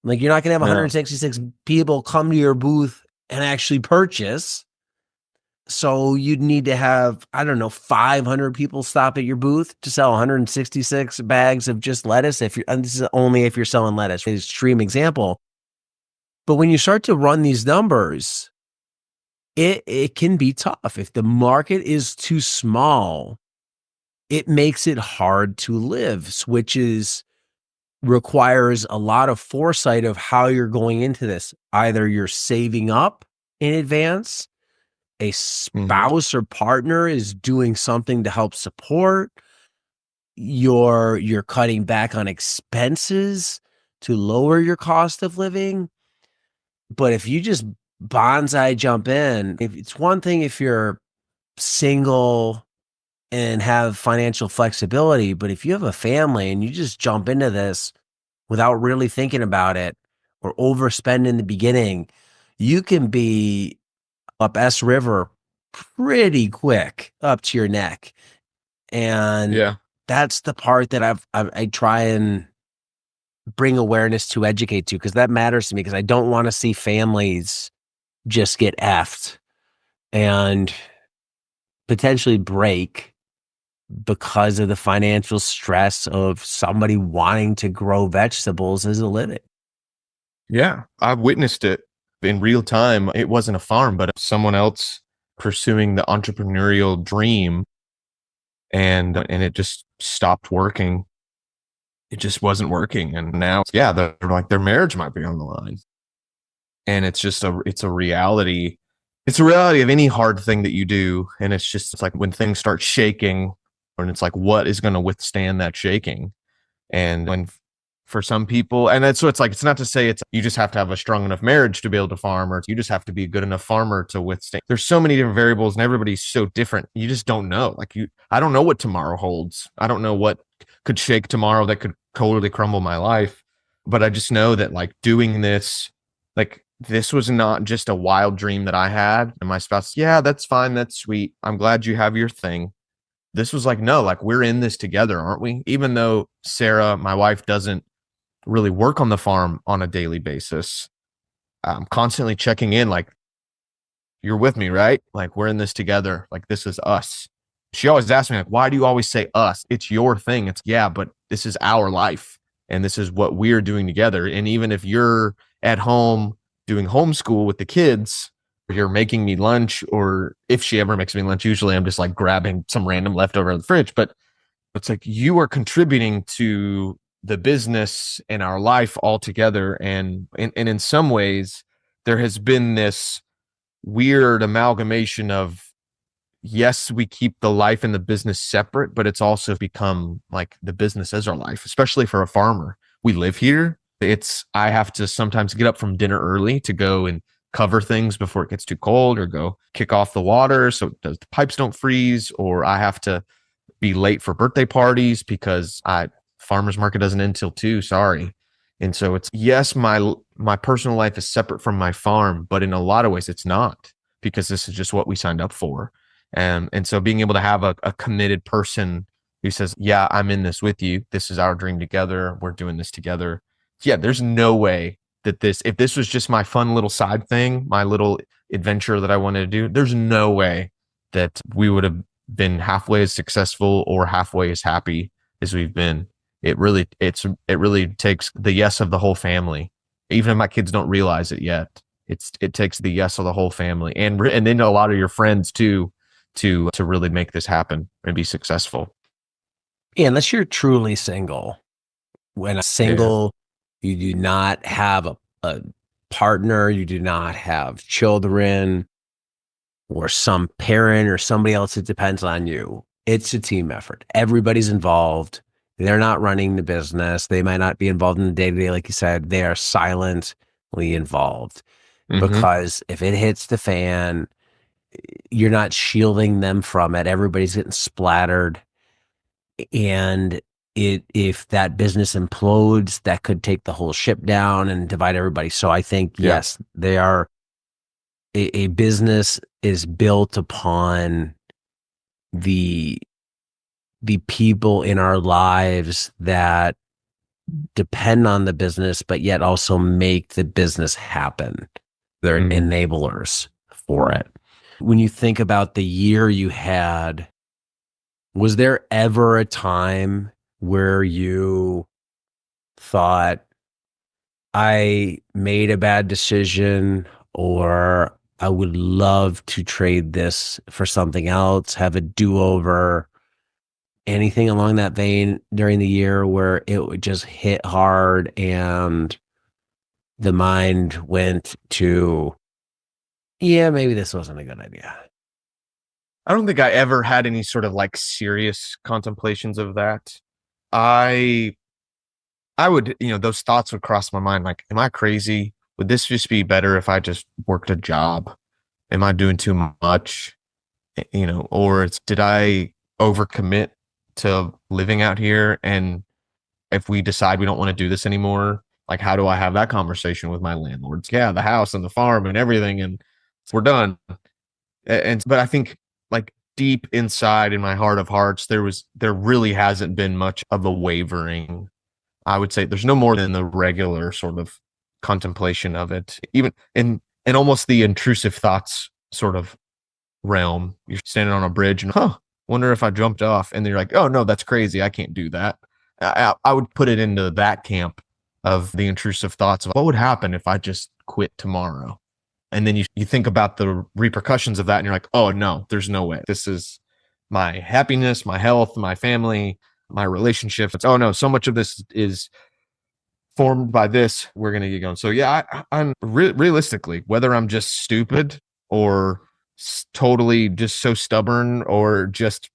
Like you're not going to have no, 166 people come to your booth and actually purchase. So you'd need to have, I don't know, 500 people stop at your booth to sell 166 bags of just lettuce. If you're, and this is only if you're selling lettuce, an extreme example. But when you start to run these numbers, it can be tough. If the market is too small, it makes it hard to live, which is requires a lot of foresight of how you're going into this. Either you're saving up in advance, a mm-hmm. spouse or partner is doing something to help support, you're cutting back on expenses to lower your cost of living. But if you just bonsai jump in, if it's one thing if you're single and have financial flexibility, but if you have a family and you just jump into this without really thinking about it or overspend in the beginning, you can be up S River pretty quick up to your neck. And Yeah, that's the part that I try and bring awareness to, educate to, because that matters to me, because I don't want to see families just get effed and potentially break because of the financial stress of somebody wanting to grow vegetables as a living. yeah. I've witnessed it in real time. It wasn't a farm, but someone else pursuing the entrepreneurial dream, and it just stopped working. It just wasn't working, and now, yeah, they're like their marriage might be on the line, and it's a reality. It's a reality of any hard thing that you do, and it's like when things start shaking, and it's like what is going to withstand that shaking. And when for some people, and it's so it's like it's not to say it's you just have to have a strong enough marriage to be able to farm, or you just have to be a good enough farmer to withstand. There's so many different variables, and everybody's so different. You just don't know. I don't know what tomorrow holds. I don't know what could shake tomorrow that could totally crumble my life. But I just know that like doing this, like this was not just a wild dream that I had. And my spouse, yeah, that's fine, that's sweet. I'm glad you have your thing. This was like, no, like we're in this together, aren't we? Even though Sarah, my wife, doesn't really work on the farm on a daily basis, I'm constantly checking in, like, you're with me, right? Like, we're in this together. Like, this is us. She always asks me, like, why do you always say us? It's your thing. It's, yeah, but this is our life and this is what we're doing together. And even if you're at home doing homeschool with the kids, you're making me lunch, or if she ever makes me lunch, usually I'm just like grabbing some random leftover in the fridge. But it's like you are contributing to the business and our life all together. And in some ways, there has been this weird amalgamation of, yes, we keep the life and the business separate, but it's also become like the business is our life, especially for a farmer. We live here. I have to sometimes get up from dinner early to go and cover things before it gets too cold, or go kick off the water so the pipes don't freeze, or I have to be late for birthday parties because I farmers market doesn't end till 2. Sorry. And so it's, yes, my personal life is separate from my farm, but in a lot of ways it's not, because this is just what we signed up for. And so being able to have a committed person who says, yeah, I'm in this with you. This is our dream together. We're doing this together. Yeah, there's no way that if this was just my fun little side thing, my little adventure that I wanted to do, there's no way that we would have been halfway as successful or halfway as happy as we've been. It really takes the yes of the whole family. Even if my kids don't realize it yet, it takes the yes of the whole family, and then a lot of your friends too, to really make this happen and be successful. Yeah, unless you're truly single. When a Yeah. single, you do not have a partner, you do not have children, or some parent or somebody else that depends on you. It's a team effort. Everybody's involved. They're not running the business. They might not be involved in the day to day, like you said. They are silently involved, Mm-hmm. because if it hits the fan, you're not shielding them from it. Everybody's getting splattered. And if that business implodes, that could take the whole ship down and divide everybody. So I think, Yeah. yes, they are a business is built upon the the people in our lives that depend on the business, but yet also make the business happen. They're Mm-hmm. enablers for it. When you think about the year you had, was there ever a time where you thought, I made a bad decision, or I would love to trade this for something else, have a do over? Anything along that vein during the year where it would just hit hard and the mind went to, yeah, maybe this wasn't a good idea? I don't think I ever had any sort of like serious contemplations of that. I I would, those thoughts would cross my mind, like, am I crazy? Would this just be better if I just worked a job? Am I doing too much? Or did I overcommit to living out here? And if we decide we don't want to do this anymore, like, how do I have that conversation with my landlords? Yeah, the house and the farm and everything, and we're done. But I think, like, deep inside in my heart of hearts, there really hasn't been much of a wavering. I would say there's no more than the regular sort of contemplation of it, even in almost the intrusive thoughts sort of realm. You're standing on a bridge and, wonder if I jumped off, and then you're like, oh no, that's crazy. I can't do that. I would put it into that camp of the intrusive thoughts of what would happen if I just quit tomorrow. And then you think about the repercussions of that, and you're like, oh no, there's no way. This is my happiness, my health, my family, my relationships. Oh no, so much of this is formed by this. We're gonna get going. So yeah, I'm realistically, whether I'm just stupid or totally just so stubborn or just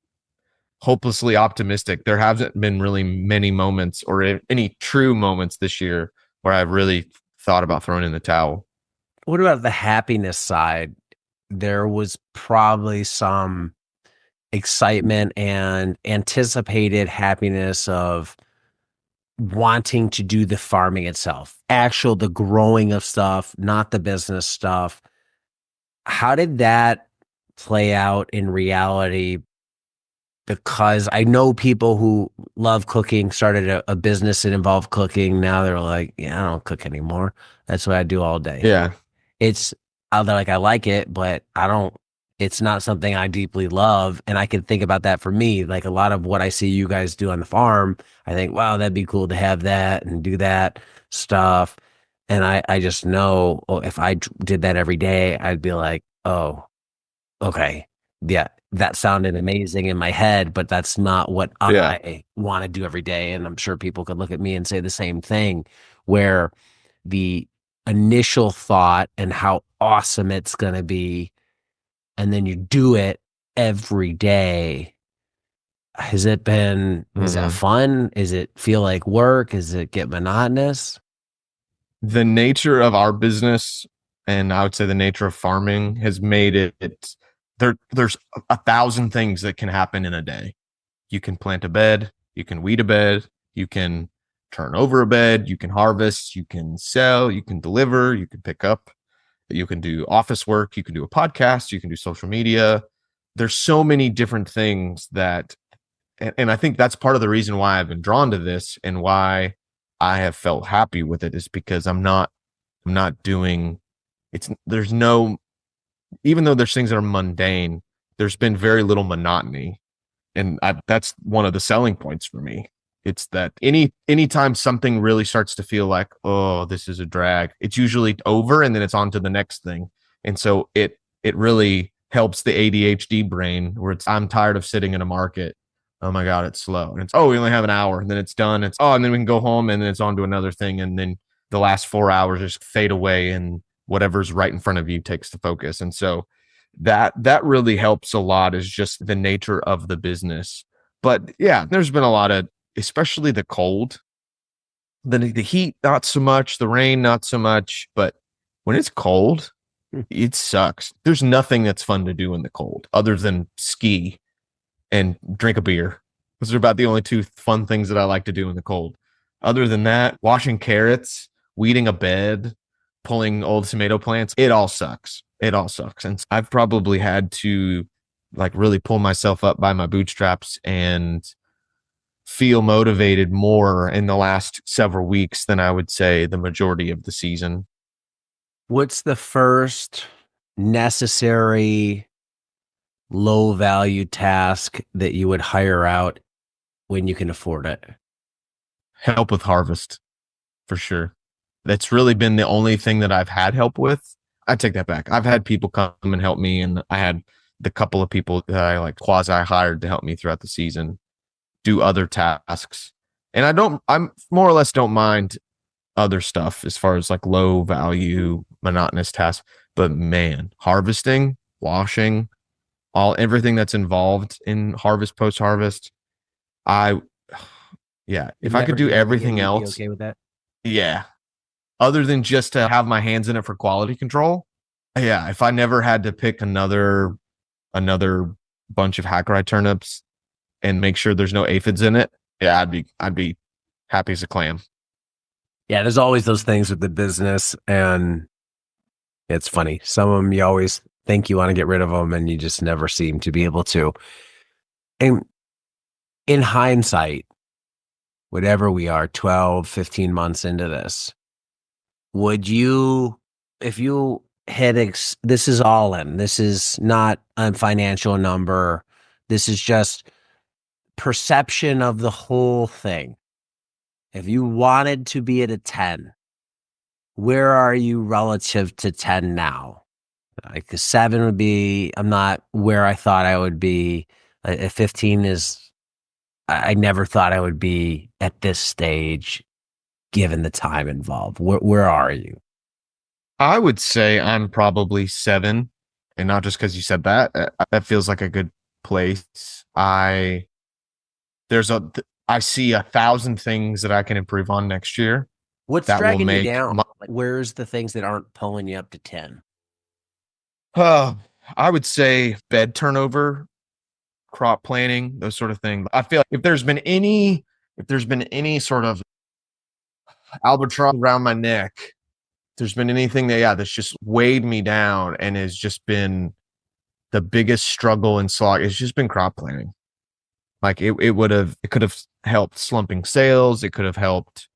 hopelessly optimistic, there haven't been really many moments or any true moments this year where I've really thought about throwing in the towel. What about the happiness side? There was probably some excitement and anticipated happiness of wanting to do the farming itself, the growing of stuff, not the business stuff. How did that play out in reality because I know people who love cooking, started a business that involved cooking. Now they're like, yeah, I don't cook anymore. That's what I do all day. Yeah. It's they're like, I like it, but I don't, it's not something I deeply love. And I can think about that for me. Like a lot of what I see you guys do on the farm, I think, wow, that'd be cool to have that and do that stuff. And I just know, oh, if I did that every day, I'd be like, oh, okay. Yeah, that sounded amazing in my head, but that's not what Yeah. I want to do every day. And I'm sure people could look at me and say the same thing, where the initial thought and how awesome it's going to be, and then you do it every day. Is that Mhm. fun? Is it feel like work? Is it get monotonous? The nature of our business, and I would say the nature of farming, has made there's 1,000 things that can happen in a day. You can plant a bed, you can weed a bed, you can turn over a bed, you can harvest, you can sell, you can deliver, you can pick up, you can do office work, you can do a podcast, you can do social media. There's so many different things that, and I think that's part of the reason why I've been drawn to this and why I have felt happy with it, is because I'm not doing it's there's no, even though there's things that are mundane, there's been very little monotony. And that's one of the selling points for me. It's that anytime something really starts to feel like, oh, this is a drag, it's usually over and then it's on to the next thing. And so it really helps the ADHD brain, where it's, I'm tired of sitting in a market. Oh my God, it's slow. And it's, oh, we only have an hour, and then it's done. It's, oh, and then we can go home, and then it's on to another thing. And then the last 4 hours just fade away, and whatever's right in front of you takes the focus. And so that really helps a lot, is just the nature of the business. But yeah, there's been a lot of, especially the cold, the heat not so much, the rain not so much, but when it's cold, it sucks. There's nothing that's fun to do in the cold other than ski and drink a beer. Those are about the only two fun things that I like to do in the cold. Other than that, washing carrots, weeding a bed, pulling old tomato plants, it all sucks. It all sucks. And I've probably had to like really pull myself up by my bootstraps and feel motivated more in the last several weeks than I would say the majority of the season. What's the first necessary low value task that you would hire out when you can afford it? Help with harvest, for sure. That's really been the only thing that I've had help with. I take that back. I've had people come and help me, and I had the couple of people that I like quasi hired to help me throughout the season do other tasks. And I'm more or less don't mind other stuff as far as like low value, monotonous tasks. But man, harvesting, washing, everything that's involved in harvest, post harvest, I, yeah, You'd if I could never do do that again, everything you'd be else, okay with that? yeah, other than just to have my hands in it for quality control. Yeah, if I never had to pick another bunch of hackeri turnips and make sure there's no aphids in it, yeah, I'd be happy as a clam. Yeah, there's always those things with the business, and it's funny. Some of them you always think you want to get rid of them, and you just never seem to be able to. And in hindsight, whatever we are, 12, 15 months into this, would you, if you had, this is all in, this is not a financial number, this is just perception of the whole thing. If you wanted to be at a 10, where are you relative to 10 now? Like a 7 would be, I'm not where I thought I would be. A 15 is, I never thought I would be at this stage given the time involved. Where are you? I would say I'm probably 7, and not just because you said that. That feels like a good place. There's a I see 1,000 things that I can improve on next year What's that will dragging you make down? Like, where's the things that aren't pulling you up to 10? uh, I would say bed turnover, crop planting, those sort of things. I feel like if there's been any sort of albatross around my neck, there's been anything that, yeah, that's just weighed me down and has just been the biggest struggle and slog, it's just been crop planting. Like it could have helped slumping sales. It could have helped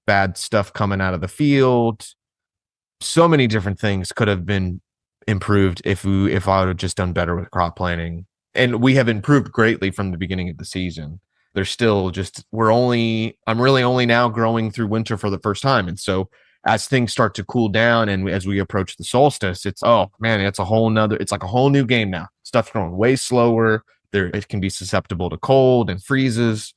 bad stuff coming out of the field. So many different things could have been improved if I would have just done better with crop planning. And we have improved greatly from the beginning of the season. There's still just I'm really only now growing through winter for the first time. And so as things start to cool down and as we approach the solstice, it's oh man, it's like a whole new game now. Stuff's growing way slower. There it can be susceptible to cold and freezes.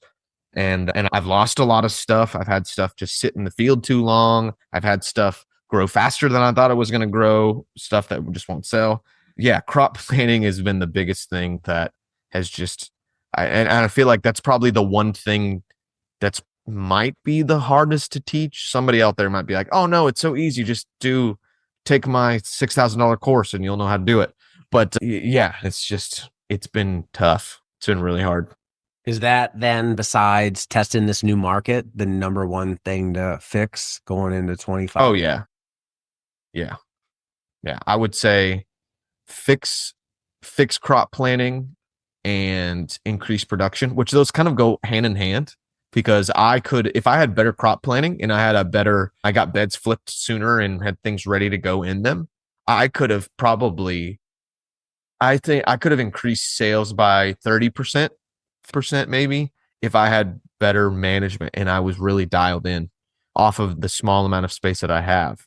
And I've lost a lot of stuff. I've had stuff just sit in the field too long. I've had stuff grow faster than I thought it was going to grow, stuff that just won't sell. Yeah, crop planting has been the biggest thing that has just and I feel like that's probably the one thing that's might be the hardest to teach. Somebody out there might be like, "Oh no, it's so easy. Just take my $6,000 course and you'll know how to do it." But yeah, it's been tough. It's been really hard. Is that then, besides testing this new market, the number one thing to fix going into 25? Oh yeah. Yeah. Yeah. I would say fix fix crop planning and increase production, which those kind of go hand in hand because I could if I had better crop planning and I got beds flipped sooner and had things ready to go in them, I could have probably I think I could have increased sales by 30% maybe if I had better management and I was really dialed in off of the small amount of space that I have.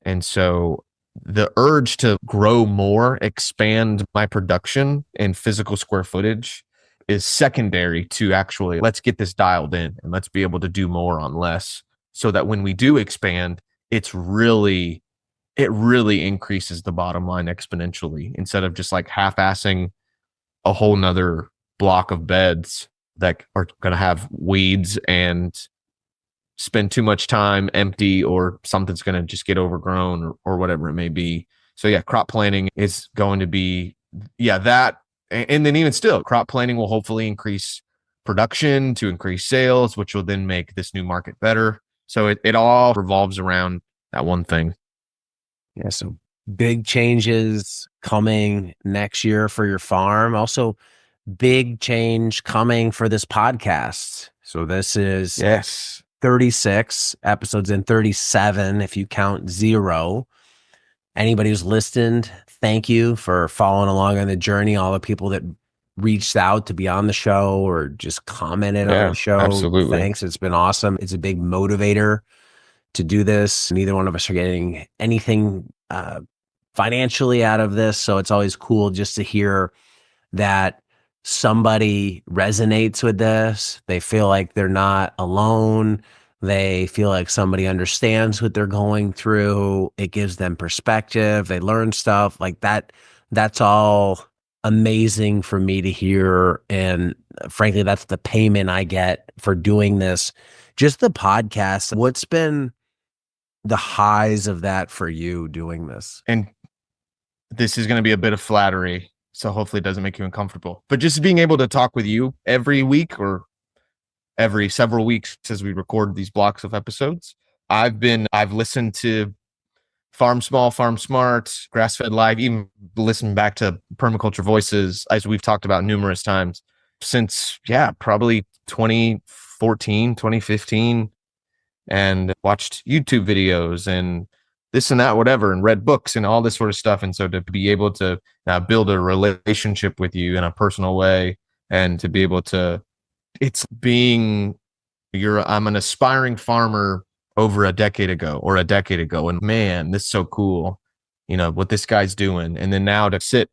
And so the urge to grow more, expand my production and physical square footage is secondary to actually let's get this dialed in and let's be able to do more on less so that when we do expand, it really increases the bottom line exponentially instead of just like half-assing a whole nother block of beds that are going to have weeds and spend too much time empty or something's going to just get overgrown or whatever it may be. So yeah, crop planning is going to be, yeah, that. And then even still, crop planning will hopefully increase production to increase sales, which will then make this new market better. So it all revolves around that one thing. Yeah, so big changes coming next year for your farm. Also, big change coming for this podcast. So this is Yes. 36 episodes in, 37 if you count zero. Anybody who's listened, thank you for following along on the journey. All the people that reached out to be on the show or just commented on the Yeah, show, absolutely. thanks. It's been awesome. It's a big motivator to do this. Neither one of us are getting anything financially out of this. So it's always cool just to hear that somebody resonates with this. They feel like they're not alone. They feel like somebody understands what they're going through. It gives them perspective. They learn stuff like that. That's all amazing for me to hear. And frankly, that's the payment I get for doing this. Just the podcast. What's been the highs of that for you doing this? And this is going to be a bit of flattery. So hopefully it doesn't make you uncomfortable. But just being able to talk with you every week or every several weeks as we record these blocks of episodes, I've listened to Farm Small, Farm Smart, Grass Fed Live, even listened back to Permaculture Voices, as we've talked about numerous times since, yeah, probably 2014, 2015, and watched YouTube videos and this and that, whatever, and read books and all this sort of stuff. And so to be able to build a relationship with you in a personal way and to be able to, it's being, I'm an aspiring farmer over a decade ago or a decade ago. And man, this is so cool, what this guy's doing. And then now to sit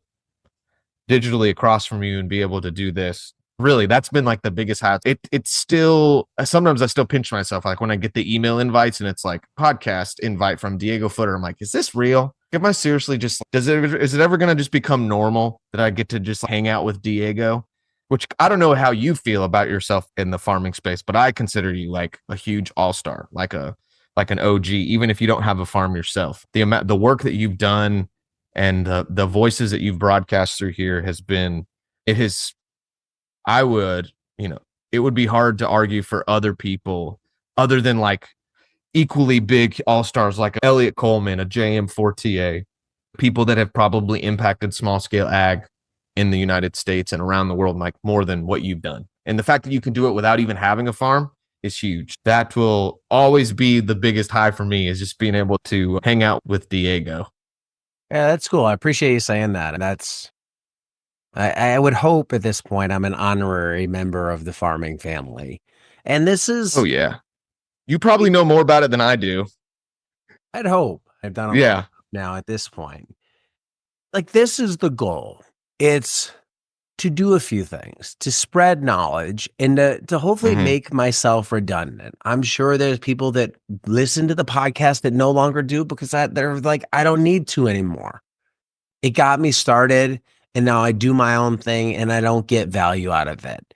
digitally across from you and be able to do this. Really, that's been like the biggest highlight. It's still sometimes I still pinch myself like when I get the email invites and it's like podcast invite from Diego Footer. I'm like, is this real? Am I seriously just is it ever gonna just become normal that I get to just hang out with Diego? Which I don't know how you feel about yourself in the farming space, but I consider you like a huge all-star, like an OG, even if you don't have a farm yourself. The work that you've done and the voices that you've broadcast through here it has I would, it would be hard to argue for other people other than like equally big all stars like Elliot Coleman, a JM Fortier, people that have probably impacted small scale ag in the United States and around the world, like more than what you've done. And the fact that you can do it without even having a farm is huge. That will always be the biggest high for me, is just being able to hang out with Diego. Yeah, that's cool. I appreciate you saying that. And I would hope at this point I'm an honorary member of the farming family. And this Oh is, yeah. You probably know more about it than I do. I'd hope I've done a lot Yeah. now at this point. Like, this is the goal. It's to do a few things, to spread knowledge and to hopefully Mm-hmm. make myself redundant. I'm sure there's people that listen to the podcast that no longer do because they're like, I don't need to anymore. It got me started and now I do my own thing and I don't get value out of it.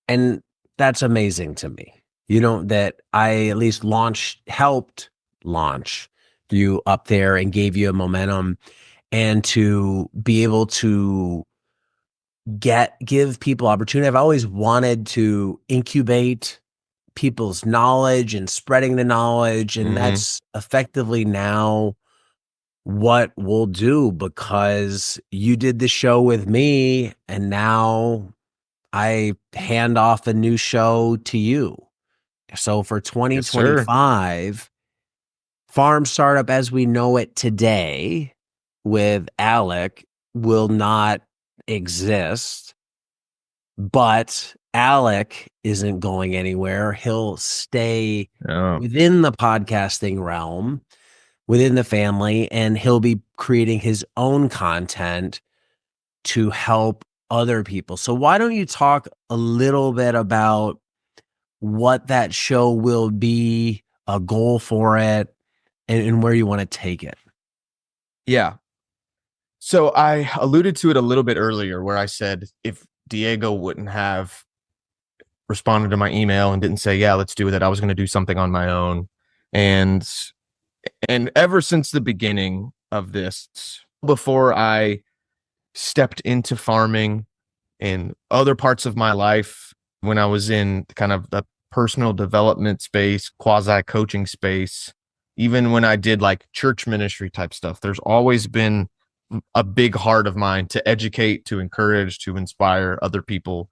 And that's amazing to me. That I at least helped launch you up there and gave you a momentum, and to be able to give people opportunity. I've always wanted to incubate people's knowledge and spreading the knowledge. And Mm-hmm. that's effectively now what we'll do, because you did the show with me and now I hand off a new show to you. So for Yes, sir. 2025, Farm Startup as we know it today with Alec will not exist, but Alec isn't going anywhere. He'll stay Oh, within the podcasting realm, within the family, and he'll be creating his own content to help other people. So why don't you talk a little bit about what that show will be, a goal for it, and where you want to take it? yeah. So I alluded to it a little bit earlier where I said if Diego wouldn't have responded to my email and didn't say, yeah, let's do it, I was going to do something on my own. And ever since the beginning of this, before I stepped into farming in other parts of my life, when I was in kind of the personal development space, quasi coaching space, even when I did like church ministry type stuff, there's always been a big heart of mine to educate, to encourage, to inspire other people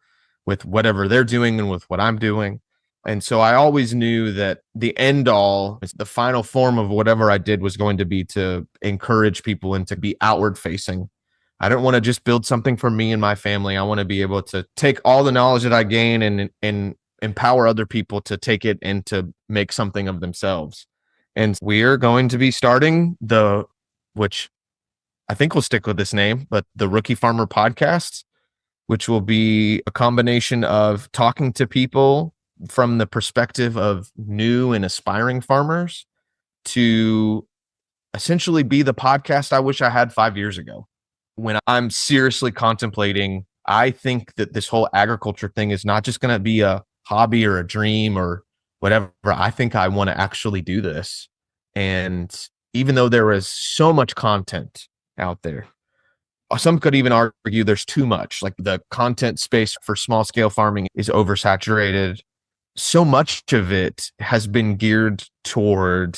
with whatever they're doing and with what I'm doing. And so I always knew that the end all, the final form of whatever I did was going to be to encourage people and to be outward facing. I don't want to just build something for me and my family. I want to be able to take all the knowledge that I gain and empower other people to take it and to make something of themselves. And we're going to be starting which I think we'll stick with this name, but the Rookie Farmer Podcast, which will be a combination of talking to people from the perspective of new and aspiring farmers to essentially be the podcast I wish I had 5 years ago. When I'm seriously contemplating, I think that this whole agriculture thing is not just going to be a hobby or a dream or whatever. I think I want to actually do this. And even though there is so much content out there, some could even argue there's too much. Like the content space for small scale farming is oversaturated. So much of it has been geared toward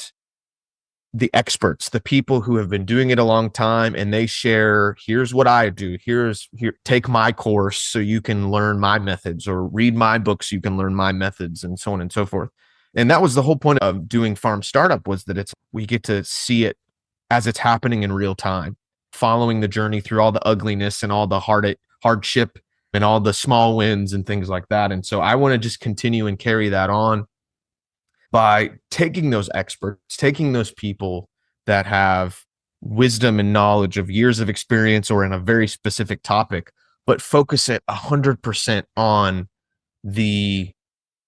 the experts, the people who have been doing it a long time, and they share, here's what I do. Here, take my course so you can learn my methods, or read my books, so you can learn my methods, and so on and so forth. And that was the whole point of doing Farm Startup, was that we get to see it as it's happening in real time, following the journey through all the ugliness and all the hardship and all the small wins and things like that. And so I want to just continue and carry that on by taking those experts, taking those people that have wisdom and knowledge of years of experience or in a very specific topic, but focus it 100% on the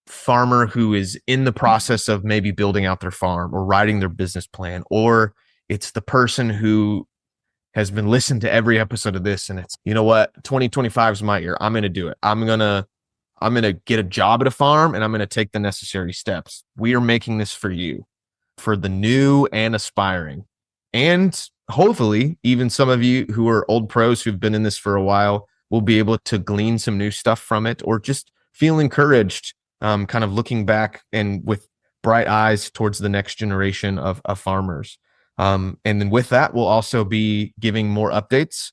farmer who is in the process of maybe building out their farm or writing their business plan, or it's the person who has been listening to every episode of this and it's, you know what, 2025 is my year. I'm going to do it. I'm going to get a job at a farm and I'm going to take the necessary steps. We are making this for you, for the new and aspiring. And hopefully, even some of you who are old pros who've been in this for a while will be able to glean some new stuff from it, or just feel encouraged, kind of looking back and with bright eyes towards the next generation of farmers. And then with that, we'll also be giving more updates.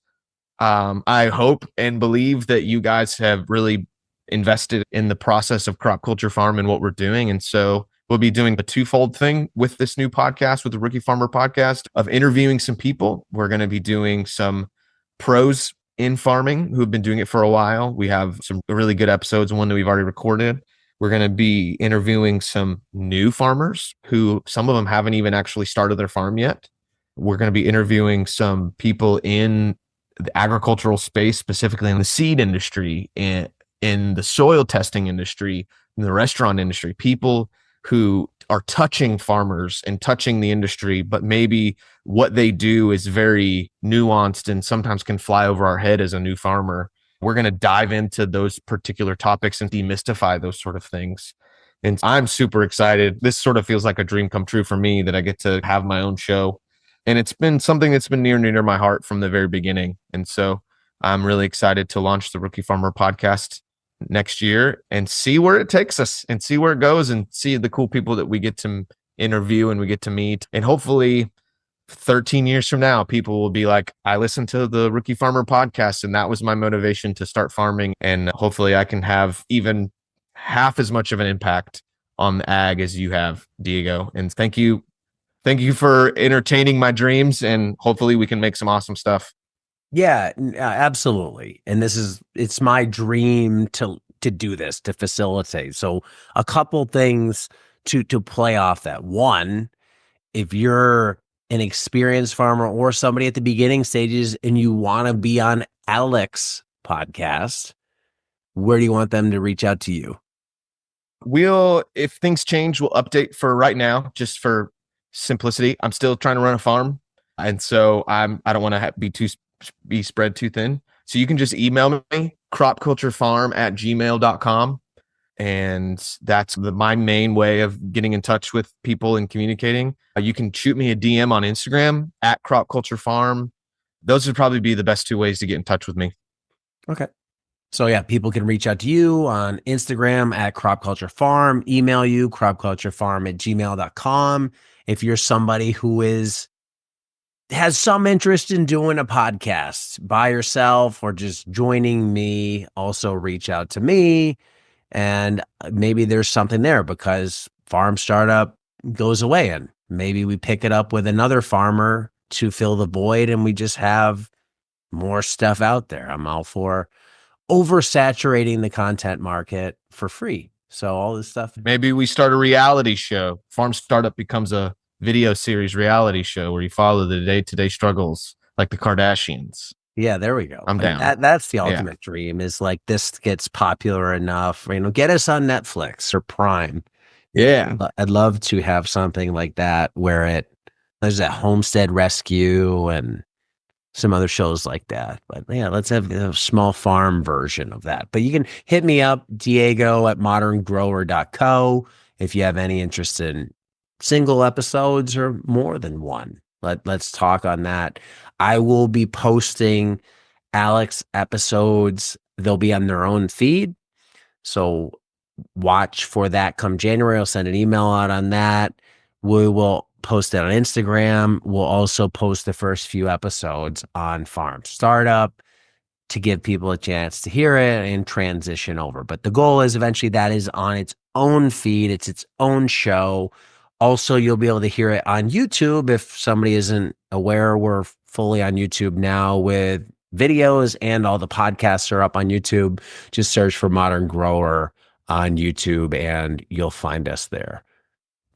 I hope and believe that you guys have really invested in the process of crop culture farm and what we're doing. And so we'll be doing a twofold thing with this new podcast, with the Rookie Farmer podcast, of interviewing some people. We're going to be doing some pros in farming who have been doing it for a while. We have some really good episodes, one that we've already recorded. We're going to be interviewing some new farmers who some of them haven't even actually started their farm yet. We're going to be interviewing some people in the agricultural space, specifically in the seed industry, in the soil testing industry, in the restaurant industry, people who are touching farmers and touching the industry, but maybe what they do is very nuanced and sometimes can fly over our head as a new farmer. We're going to dive into those particular topics and demystify those sort of things. And I'm super excited. This sort of feels like a dream come true for me that I get to have my own show. And it's been something that's been near and near to my heart from the very beginning. And so I'm really excited to launch the Rookie Farmer podcast next year and see where it takes us and see where it goes and see the cool people that we get to interview and we get to meet. And hopefully 13 years from now, people will be like, I listened to the Rookie Farmer podcast and that was my motivation to start farming. And hopefully I can have even half as much of an impact on the ag as you have, Diego. And thank you. Thank you for entertaining my dreams, and hopefully we can make some awesome stuff. Yeah, absolutely. And it's my dream to do this, to facilitate. So a couple things to play off that. One, if you're an experienced farmer or somebody at the beginning stages and you want to be on Alec's podcast, where do you want them to reach out to you? If things change, we'll update. For right now, just for simplicity, I'm still trying to run a farm. And so I don't want to be spread too thin. So you can just email me, cropculturefarm@gmail.com. And that's my main way of getting in touch with people and communicating. You can shoot me a DM on Instagram @cropculturefarm. Those would probably be the best two ways to get in touch with me. Okay. So yeah, people can reach out to you on Instagram @cropculturefarm, email you cropculturefarm@gmail.com. If you're somebody who has some interest in doing a podcast by yourself or just joining me, also reach out to me. And maybe there's something there because farm startup goes away and maybe we pick it up with another farmer to fill the void and we just have more stuff out there. I'm all for oversaturating the content market for free. So all this stuff. Maybe we start a reality show. Farm Startup becomes a video series reality show where you follow the day-to-day struggles like the Kardashians. Yeah, there we go. I'm down. That's the ultimate dream is like this gets popular enough, get us on Netflix or Prime. Yeah. I'd love to have something like that where there's that Homestead Rescue and some other shows like that. But yeah, let's have a small farm version of that. But you can hit me up, Diego @moderngrower.co, if you have any interest in single episodes or more than one. Let's talk on that. I will be posting Alec's episodes. They'll be on their own feed. So watch for that come January. I'll send an email out on that. We will post it on Instagram. We'll also post the first few episodes on Farm Startup to give people a chance to hear it and transition over. But the goal is eventually that is on its own feed. It's its own show. Also, you'll be able to hear it on YouTube if somebody isn't aware. We're fully on YouTube now with videos and all the podcasts are up on YouTube. Just search for Modern Grower on YouTube and you'll find us there.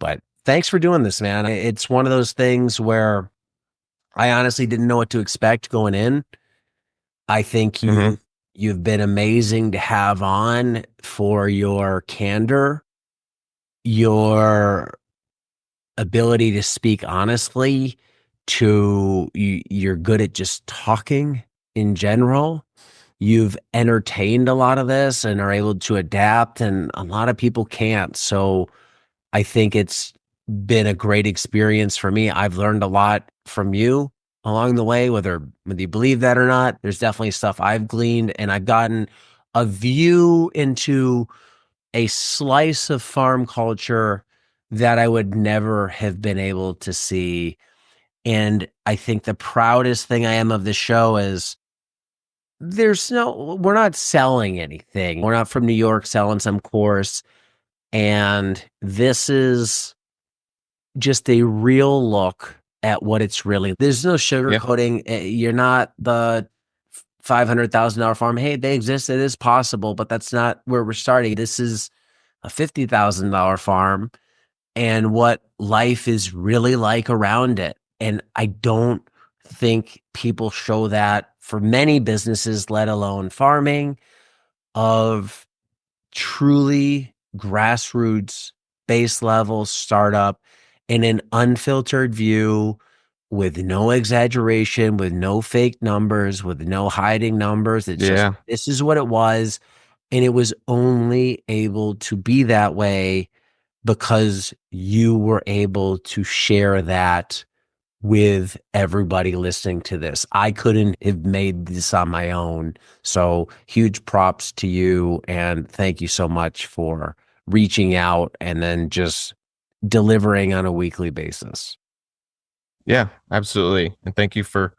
But thanks for doing this, man. It's one of those things where I honestly didn't know what to expect going in. I think you've been amazing to have on for your candor, your ability to speak honestly, you're good at just talking in general. You've entertained a lot of this and are able to adapt, and a lot of people can't. So I think it's been a great experience for me. I've learned a lot from you along the way, whether you believe that or not. There's definitely stuff I've gleaned, and I've gotten a view into a slice of farm culture that I would never have been able to see. And I think the proudest thing I am of the show is we're not selling anything. We're not from New York selling some course. And this is just a real look at what it's really. There's no Yeah. sugarcoating. You're not the $500,000 farm. Hey, they exist. It is possible, but that's not where we're starting. This is a $50,000 farm and what life is really like around it. And I don't think people show that for many businesses, let alone farming, of truly grassroots, base level startup in an unfiltered view with no exaggeration, with no fake numbers, with no hiding numbers. It's just, Yeah. this is what it was. And it was only able to be that way because you were able to share that with everybody listening to this. I couldn't have made this on my own. So huge props to you and thank you so much for reaching out and then just delivering on a weekly basis. Yeah, absolutely. And thank you for,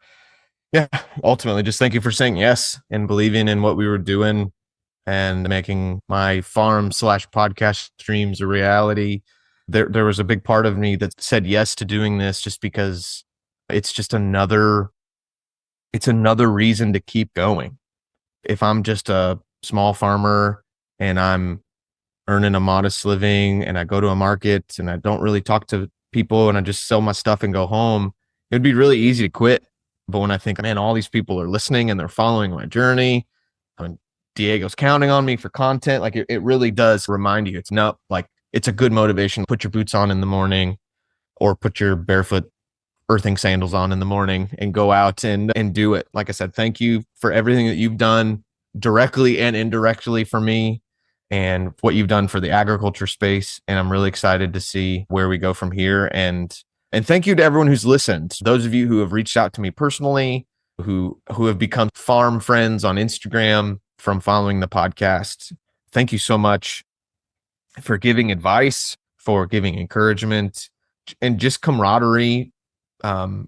yeah, ultimately just thank you for saying yes and believing in what we were doing and making my farm slash podcast streams a reality. There was a big part of me that said yes to doing this just because it's just another reason to keep going. If I'm just a small farmer and I'm earning a modest living and I go to a market and I don't really talk to people and I just sell my stuff and go home, it'd be really easy to quit. But when I think, man, all these people are listening and they're following my journey, I mean, Diego's counting on me for content. Like it really does remind you, it's not like it's a good motivation. Put your boots on in the morning or put your barefoot earthing sandals on in the morning and go out and do it. Like I said, thank you for everything that you've done directly and indirectly for me and what you've done for the agriculture space. And I'm really excited to see where we go from here. And thank you to everyone who's listened. Those of you who have reached out to me personally, who have become farm friends on Instagram from following the podcast. Thank you so much for giving advice, for giving encouragement, and just camaraderie.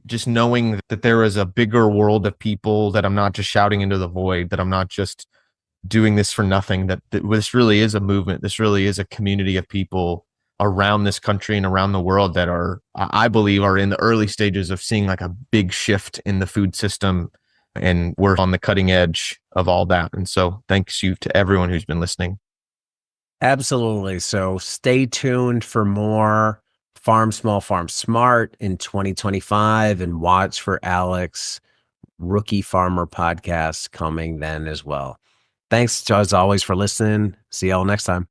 Just knowing that there is a bigger world of people, that I'm not just shouting into the void, that I'm not just doing this for nothing, that this really is a movement. This really is a community of people around this country and around the world that are, I believe, are in the early stages of seeing like a big shift in the food system. And we're on the cutting edge of all that. And so thanks you to everyone who's been listening. Absolutely. So stay tuned for more Farm Small, Farm Smart in 2025 and watch for Alex Rookie Farmer podcast coming then as well. Thanks as always for listening. See y'all next time.